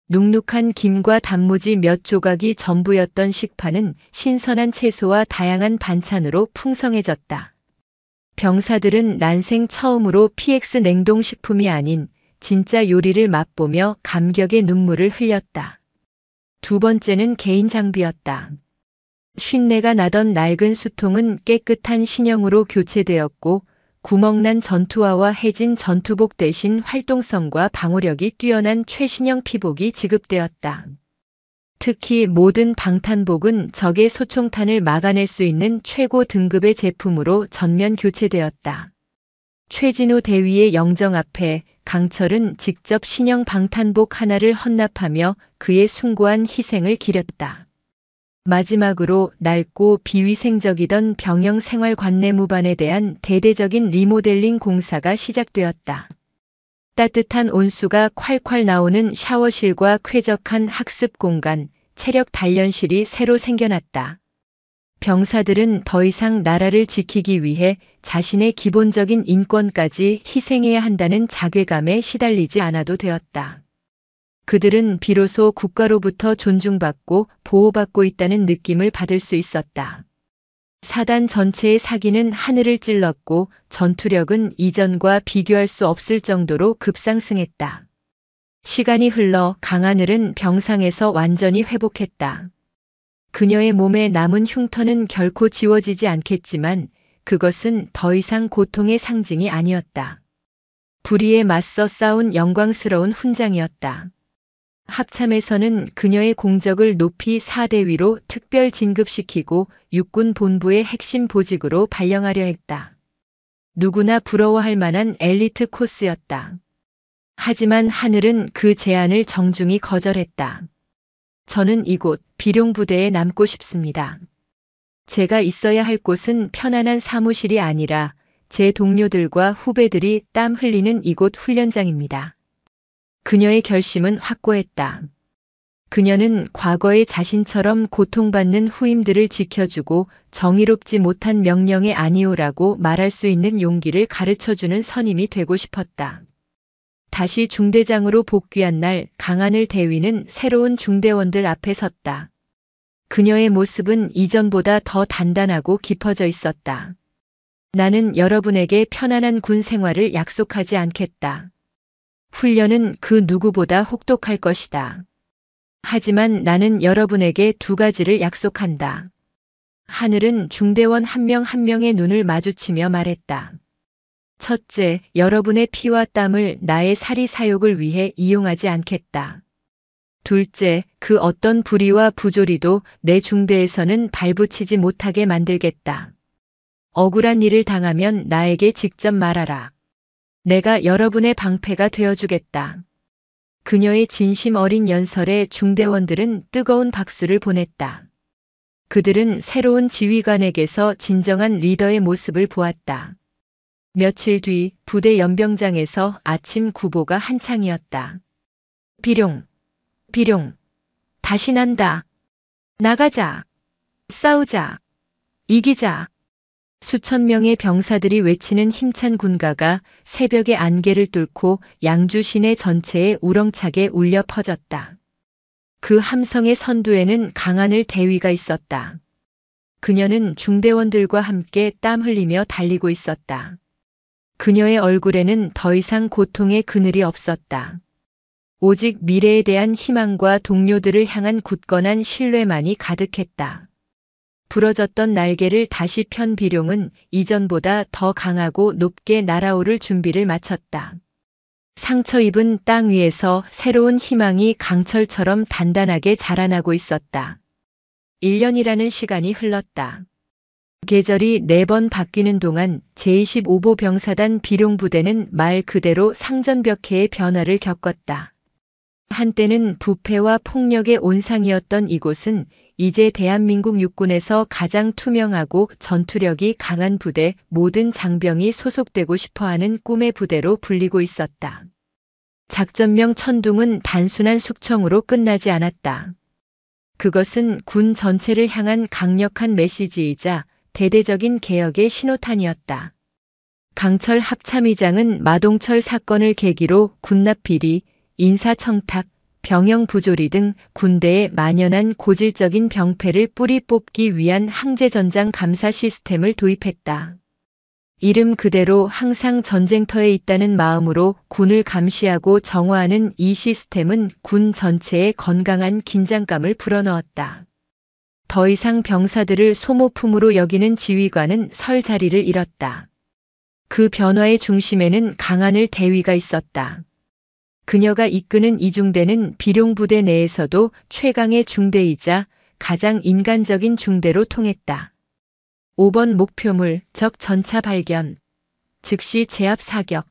눅눅한 김과 단무지 몇 조각이 전부였던 식판은 신선한 채소와 다양한 반찬으로 풍성해졌다. 병사들은 난생 처음으로 PX 냉동식품이 아닌 진짜 요리를 맛보며 감격의 눈물을 흘렸다. 두 번째는 개인 장비였다. 쉰내가 나던 낡은 수통은 깨끗한 신형으로 교체되었고 구멍난 전투화와 해진 전투복 대신 활동성과 방호력이 뛰어난 최신형 피복이 지급되었다. 특히 모든 방탄복은 적의 소총탄을 막아낼 수 있는 최고 등급의 제품으로 전면 교체되었다. 최진우 대위의 영정 앞에 강철은 직접 신형 방탄복 하나를 헌납하며 그의 숭고한 희생을 기렸다. 마지막으로 낡고 비위생적이던 병영 생활 관내무반에 대한 대대적인 리모델링 공사가 시작되었다. 따뜻한 온수가 콸콸 나오는 샤워실과 쾌적한 학습 공간, 체력 단련실이 새로 생겨났다. 병사들은 더 이상 나라를 지키기 위해 자신의 기본적인 인권까지 희생해야 한다는 자괴감에 시달리지 않아도 되었다. 그들은 비로소 국가로부터 존중받고 보호받고 있다는 느낌을 받을 수 있었다. 사단 전체의 사기는 하늘을 찔렀고 전투력은 이전과 비교할 수 없을 정도로 급상승했다. 시간이 흘러 강하늘은 병상에서 완전히 회복했다. 그녀의 몸에 남은 흉터는 결코 지워지지 않겠지만 그것은 더 이상 고통의 상징이 아니었다. 불의에 맞서 싸운 영광스러운 훈장이었다. 합참에서는 그녀의 공적을 높이 사대위로 특별 진급시키고 육군 본부의 핵심 보직으로 발령하려 했다. 누구나 부러워할 만한 엘리트 코스였다. 하지만 하늘은 그 제안을 정중히 거절했다. 저는 이곳 비룡부대에 남고 싶습니다. 제가 있어야 할 곳은 편안한 사무실이 아니라 제 동료들과 후배들이 땀 흘리는 이곳 훈련장입니다. 그녀의 결심은 확고했다. 그녀는 과거의 자신처럼 고통받는 후임들을 지켜주고 정의롭지 못한 명령에 아니오라고 말할 수 있는 용기를 가르쳐주는 선임이 되고 싶었다. 다시 중대장으로 복귀한 날 강하늘 대위는 새로운 중대원들 앞에 섰다. 그녀의 모습은 이전보다 더 단단하고 깊어져 있었다. 나는 여러분에게 편안한 군 생활을 약속하지 않겠다. 훈련은 그 누구보다 혹독할 것이다. 하지만 나는 여러분에게 두 가지를 약속한다. 하늘은 중대원 한 명 한 명의 눈을 마주치며 말했다. 첫째, 여러분의 피와 땀을 나의 사리 사욕을 위해 이용하지 않겠다. 둘째, 그 어떤 불의와 부조리도 내 중대에서는 발붙이지 못하게 만들겠다. 억울한 일을 당하면 나에게 직접 말하라. 내가 여러분의 방패가 되어주겠다. 그녀의 진심 어린 연설에 중대원들은 뜨거운 박수를 보냈다. 그들은 새로운 지휘관에게서 진정한 리더의 모습을 보았다. 며칠 뒤 부대 연병장에서 아침 구보가 한창이었다. 비룡, 비룡, 다시 난다. 나가자. 싸우자. 이기자. 수천 명의 병사들이 외치는 힘찬 군가가 새벽의 안개를 뚫고 양주 시내 전체에 우렁차게 울려 퍼졌다. 그 함성의 선두에는 강하늘 대위가 있었다. 그녀는 중대원들과 함께 땀 흘리며 달리고 있었다. 그녀의 얼굴에는 더 이상 고통의 그늘이 없었다. 오직 미래에 대한 희망과 동료들을 향한 굳건한 신뢰만이 가득했다. 부러졌던 날개를 다시 편 비룡은 이전보다 더 강하고 높게 날아오를 준비를 마쳤다. 상처 입은 땅 위에서 새로운 희망이 강철처럼 단단하게 자라나고 있었다. 1년이라는 시간이 흘렀다. 계절이 4번 바뀌는 동안 제25보 병사단 비룡부대는 말 그대로 상전벽해의 변화를 겪었다. 한때는 부패와 폭력의 온상이었던 이곳은 이제 대한민국 육군에서 가장 투명하고 전투력이 강한 부대, 모든 장병이 소속되고 싶어하는 꿈의 부대로 불리고 있었다. 작전명 천둥은 단순한 숙청으로 끝나지 않았다. 그것은 군 전체를 향한 강력한 메시지이자 대대적인 개혁의 신호탄이었다. 강철 합참의장은 마동철 사건을 계기로 군납 비리, 인사청탁, 병영 부조리 등 군대에 만연한 고질적인 병폐를 뿌리 뽑기 위한 항제전장 감사 시스템을 도입했다. 이름 그대로 항상 전쟁터에 있다는 마음으로 군을 감시하고 정화하는 이 시스템은 군 전체에 건강한 긴장감을 불어넣었다. 더 이상 병사들을 소모품으로 여기는 지휘관은 설 자리를 잃었다. 그 변화의 중심에는 강하늘 대위가 있었다. 그녀가 이끄는 이중대는 비룡부대 내에서도 최강의 중대이자 가장 인간적인 중대로 통했다. 5번 목표물 적 전차 발견, 즉시 제압 사격.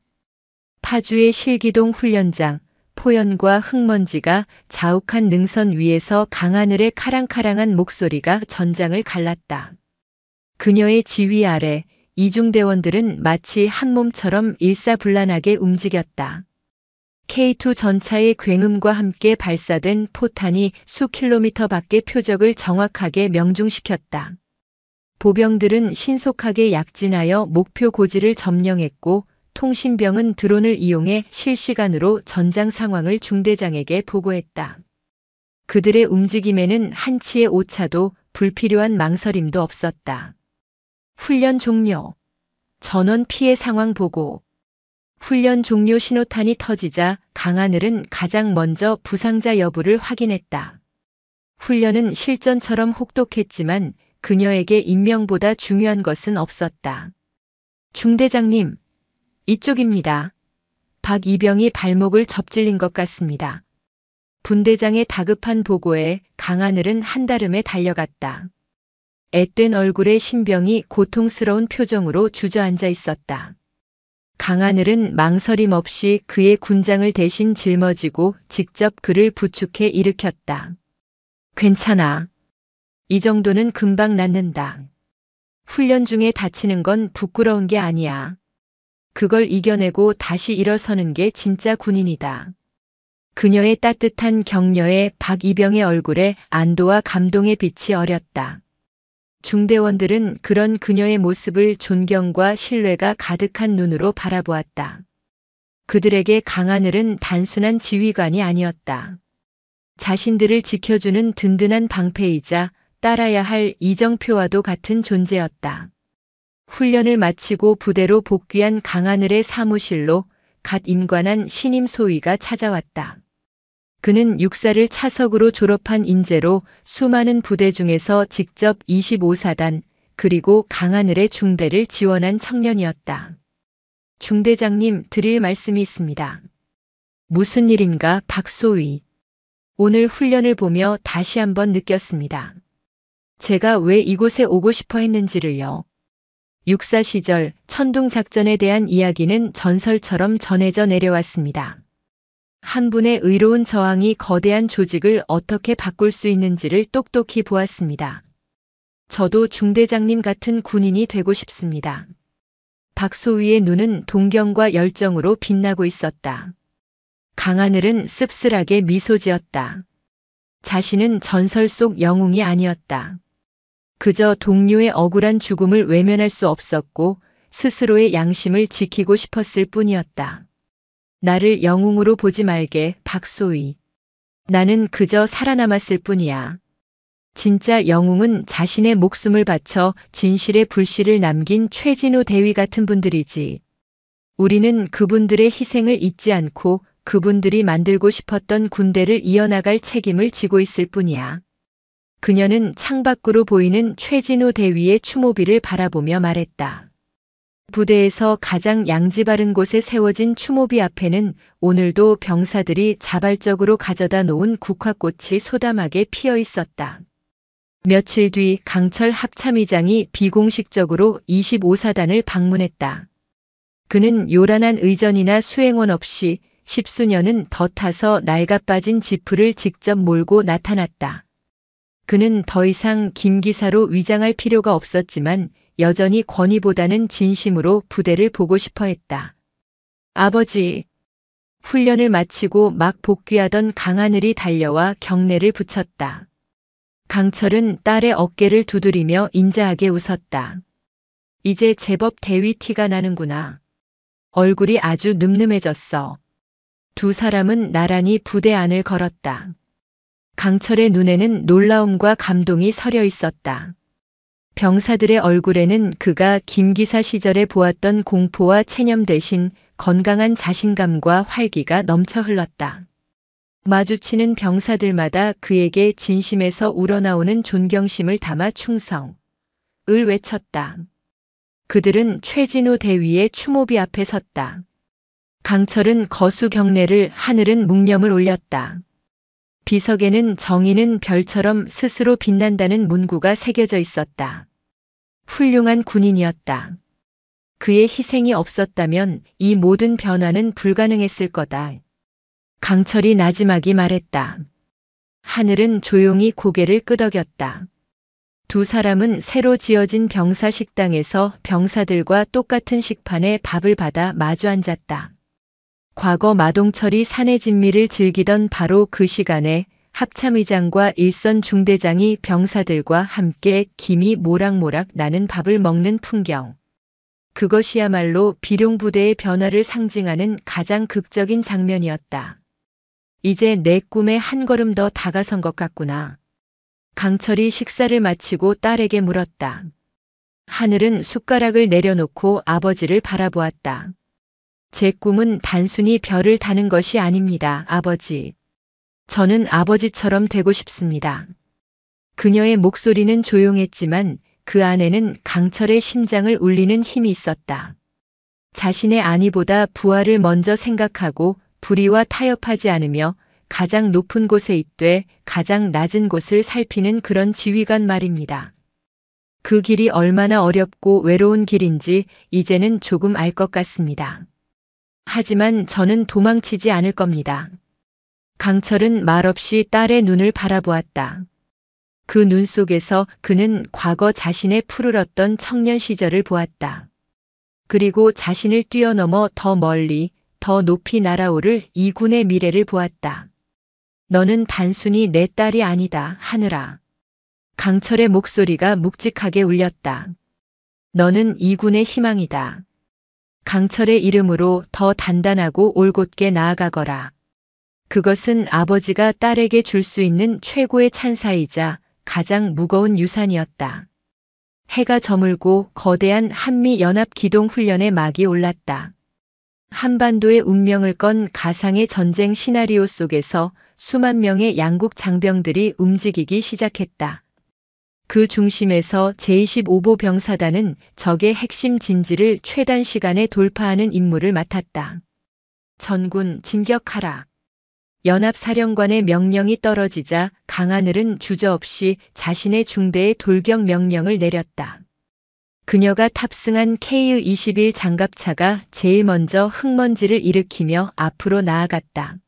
파주의 실기동 훈련장, 포연과 흙먼지가 자욱한 능선 위에서 강하늘의 카랑카랑한 목소리가 전장을 갈랐다. 그녀의 지휘 아래 이중대원들은 마치 한 몸처럼 일사불란하게 움직였다. K2 전차의 굉음과 함께 발사된 포탄이 수 킬로미터 밖의 표적을 정확하게 명중시켰다. 보병들은 신속하게 약진하여 목표 고지를 점령했고 통신병은 드론을 이용해 실시간으로 전장 상황을 중대장에게 보고했다. 그들의 움직임에는 한치의 오차도 불필요한 망설임도 없었다. 훈련 종료. 전원 피해 상황 보고. 훈련 종료 신호탄이 터지자 강하늘은 가장 먼저 부상자 여부를 확인했다. 훈련은 실전처럼 혹독했지만 그녀에게 인명보다 중요한 것은 없었다. 중대장님, 이쪽입니다. 박 이병이 발목을 접질린 것 같습니다. 분대장의 다급한 보고에 강하늘은 한달음에 달려갔다. 앳된 얼굴의 신병이 고통스러운 표정으로 주저앉아 있었다. 강하늘은 망설임 없이 그의 군장을 대신 짊어지고 직접 그를 부축해 일으켰다. 괜찮아. 이 정도는 금방 낫는다. 훈련 중에 다치는 건 부끄러운 게 아니야. 그걸 이겨내고 다시 일어서는 게 진짜 군인이다. 그녀의 따뜻한 격려에 박이병의 얼굴에 안도와 감동의 빛이 어렸다. 중대원들은 그런 그녀의 모습을 존경과 신뢰가 가득한 눈으로 바라보았다. 그들에게 강하늘은 단순한 지휘관이 아니었다. 자신들을 지켜주는 든든한 방패이자 따라야 할 이정표와도 같은 존재였다. 훈련을 마치고 부대로 복귀한 강하늘의 사무실로 갓 임관한 신임 소위가 찾아왔다. 그는 육사를 차석으로 졸업한 인재로 수많은 부대 중에서 직접 25사단 그리고 강하늘의 중대를 지원한 청년이었다. 중대장님, 드릴 말씀이 있습니다. 무슨 일인가, 박소위. 오늘 훈련을 보며 다시 한번 느꼈습니다. 제가 왜 이곳에 오고 싶어 했는지를요. 육사 시절 천둥 작전에 대한 이야기는 전설처럼 전해져 내려왔습니다. 한 분의 의로운 저항이 거대한 조직을 어떻게 바꿀 수 있는지를 똑똑히 보았습니다. 저도 중대장님 같은 군인이 되고 싶습니다. 박소위의 눈은 동경과 열정으로 빛나고 있었다. 강하늘은 씁쓸하게 미소 지었다. 자신은 전설 속 영웅이 아니었다. 그저 동료의 억울한 죽음을 외면할 수 없었고 스스로의 양심을 지키고 싶었을 뿐이었다. 나를 영웅으로 보지 말게, 박소위. 나는 그저 살아남았을 뿐이야. 진짜 영웅은 자신의 목숨을 바쳐 진실의 불씨를 남긴 최진호 대위 같은 분들이지. 우리는 그분들의 희생을 잊지 않고 그분들이 만들고 싶었던 군대를 이어나갈 책임을 지고 있을 뿐이야. 그녀는 창밖으로 보이는 최진호 대위의 추모비를 바라보며 말했다. 부대에서 가장 양지 바른 곳에 세워진 추모비 앞에는 오늘도 병사들이 자발적으로 가져다 놓은 국화꽃이 소담하게 피어 있었다. 며칠 뒤 강철 합참의장이 비공식적으로 25사단을 방문했다. 그는 요란한 의전이나 수행원 없이 10수년은 더 타서 낡아빠진 지프를 직접 몰고 나타났다. 그는 더 이상 김기사로 위장할 필요가 없었지만 여전히 권위보다는 진심으로 부대를 보고 싶어 했다. 아버지. 훈련을 마치고 막 복귀하던 강하늘이 달려와 경례를 붙였다. 강철은 딸의 어깨를 두드리며 인자하게 웃었다. 이제 제법 대위 티가 나는구나. 얼굴이 아주 늠름해졌어. 두 사람은 나란히 부대 안을 걸었다. 강철의 눈에는 놀라움과 감동이 서려 있었다. 병사들의 얼굴에는 그가 김기사 시절에 보았던 공포와 체념 대신 건강한 자신감과 활기가 넘쳐 흘렀다. 마주치는 병사들마다 그에게 진심에서 우러나오는 존경심을 담아 충성을 외쳤다. 그들은 최진호 대위의 추모비 앞에 섰다. 강철은 거수 경례를, 하늘은 묵념을 올렸다. 비석에는 정의는 별처럼 스스로 빛난다는 문구가 새겨져 있었다. 훌륭한 군인이었다. 그의 희생이 없었다면 이 모든 변화는 불가능했을 거다. 강철이 나지막이 말했다. 하늘은 조용히 고개를 끄덕였다. 두 사람은 새로 지어진 병사 식당에서 병사들과 똑같은 식판에 밥을 받아 마주 앉았다. 과거 마동철이 사내 진미를 즐기던 바로 그 시간에 합참의장과 일선 중대장이 병사들과 함께 김이 모락모락 나는 밥을 먹는 풍경. 그것이야말로 비룡부대의 변화를 상징하는 가장 극적인 장면이었다. 이제 내 꿈에 한 걸음 더 다가선 것 같구나. 강철이 식사를 마치고 딸에게 물었다. 하늘은 숟가락을 내려놓고 아버지를 바라보았다. 제 꿈은 단순히 별을 다는 것이 아닙니다, 아버지. 저는 아버지처럼 되고 싶습니다. 그녀의 목소리는 조용했지만 그 안에는 강철의 심장을 울리는 힘이 있었다. 자신의 안위보다 부하를 먼저 생각하고 불의와 타협하지 않으며 가장 높은 곳에 있되 가장 낮은 곳을 살피는 그런 지휘관 말입니다. 그 길이 얼마나 어렵고 외로운 길인지 이제는 조금 알 것 같습니다. 하지만 저는 도망치지 않을 겁니다. 강철은 말없이 딸의 눈을 바라보았다. 그 눈 속에서 그는 과거 자신의 푸르렀던 청년 시절을 보았다. 그리고 자신을 뛰어넘어 더 멀리, 더 높이 날아오를 이 군의 미래를 보았다. 너는 단순히 내 딸이 아니다, 하늘아. 강철의 목소리가 묵직하게 울렸다. 너는 이 군의 희망이다. 강철의 이름으로 더 단단하고 올곧게 나아가거라. 그것은 아버지가 딸에게 줄 수 있는 최고의 찬사이자 가장 무거운 유산이었다. 해가 저물고 거대한 한미연합 기동훈련의 막이 올랐다. 한반도의 운명을 건 가상의 전쟁 시나리오 속에서 수만 명의 양국 장병들이 움직이기 시작했다. 그 중심에서 제25보 병사단은 적의 핵심 진지를 최단 시간에 돌파하는 임무를 맡았다. 전군 진격하라. 연합사령관의 명령이 떨어지자 강하늘은 주저없이 자신의 중대에 돌격 명령을 내렸다. 그녀가 탑승한 KU-21 장갑차가 제일 먼저 흙먼지를 일으키며 앞으로 나아갔다.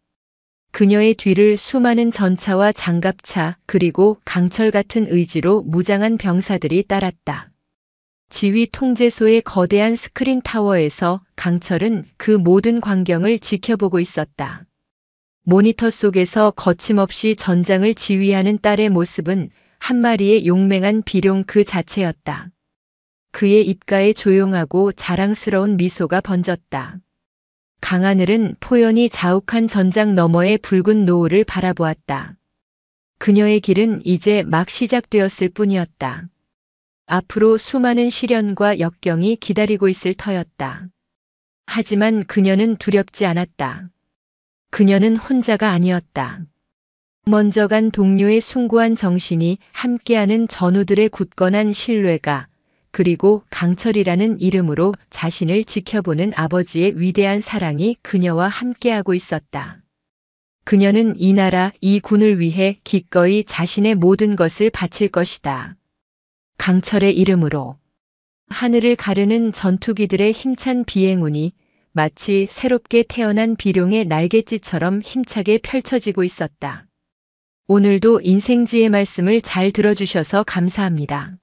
그녀의 뒤를 수많은 전차와 장갑차 그리고 강철 같은 의지로 무장한 병사들이 따랐다. 지휘 통제소의 거대한 스크린 타워에서 강철은 그 모든 광경을 지켜보고 있었다. 모니터 속에서 거침없이 전장을 지휘하는 딸의 모습은 한 마리의 용맹한 비룡 그 자체였다. 그의 입가에 조용하고 자랑스러운 미소가 번졌다. 강하늘은 포연히 자욱한 전장 너머의 붉은 노을을 바라보았다. 그녀의 길은 이제 막 시작되었을 뿐이었다. 앞으로 수많은 시련과 역경이 기다리고 있을 터였다. 하지만 그녀는 두렵지 않았다. 그녀는 혼자가 아니었다. 먼저 간 동료의 숭고한 정신이, 함께하는 전우들의 굳건한 신뢰가, 그리고 강철이라는 이름으로 자신을 지켜보는 아버지의 위대한 사랑이 그녀와 함께하고 있었다. 그녀는 이 나라, 이 군을 위해 기꺼이 자신의 모든 것을 바칠 것이다. 강철의 이름으로. 하늘을 가르는 전투기들의 힘찬 비행운이 마치 새롭게 태어난 비룡의 날갯짓처럼 힘차게 펼쳐지고 있었다. 오늘도 인생지의 말씀을 잘 들어주셔서 감사합니다.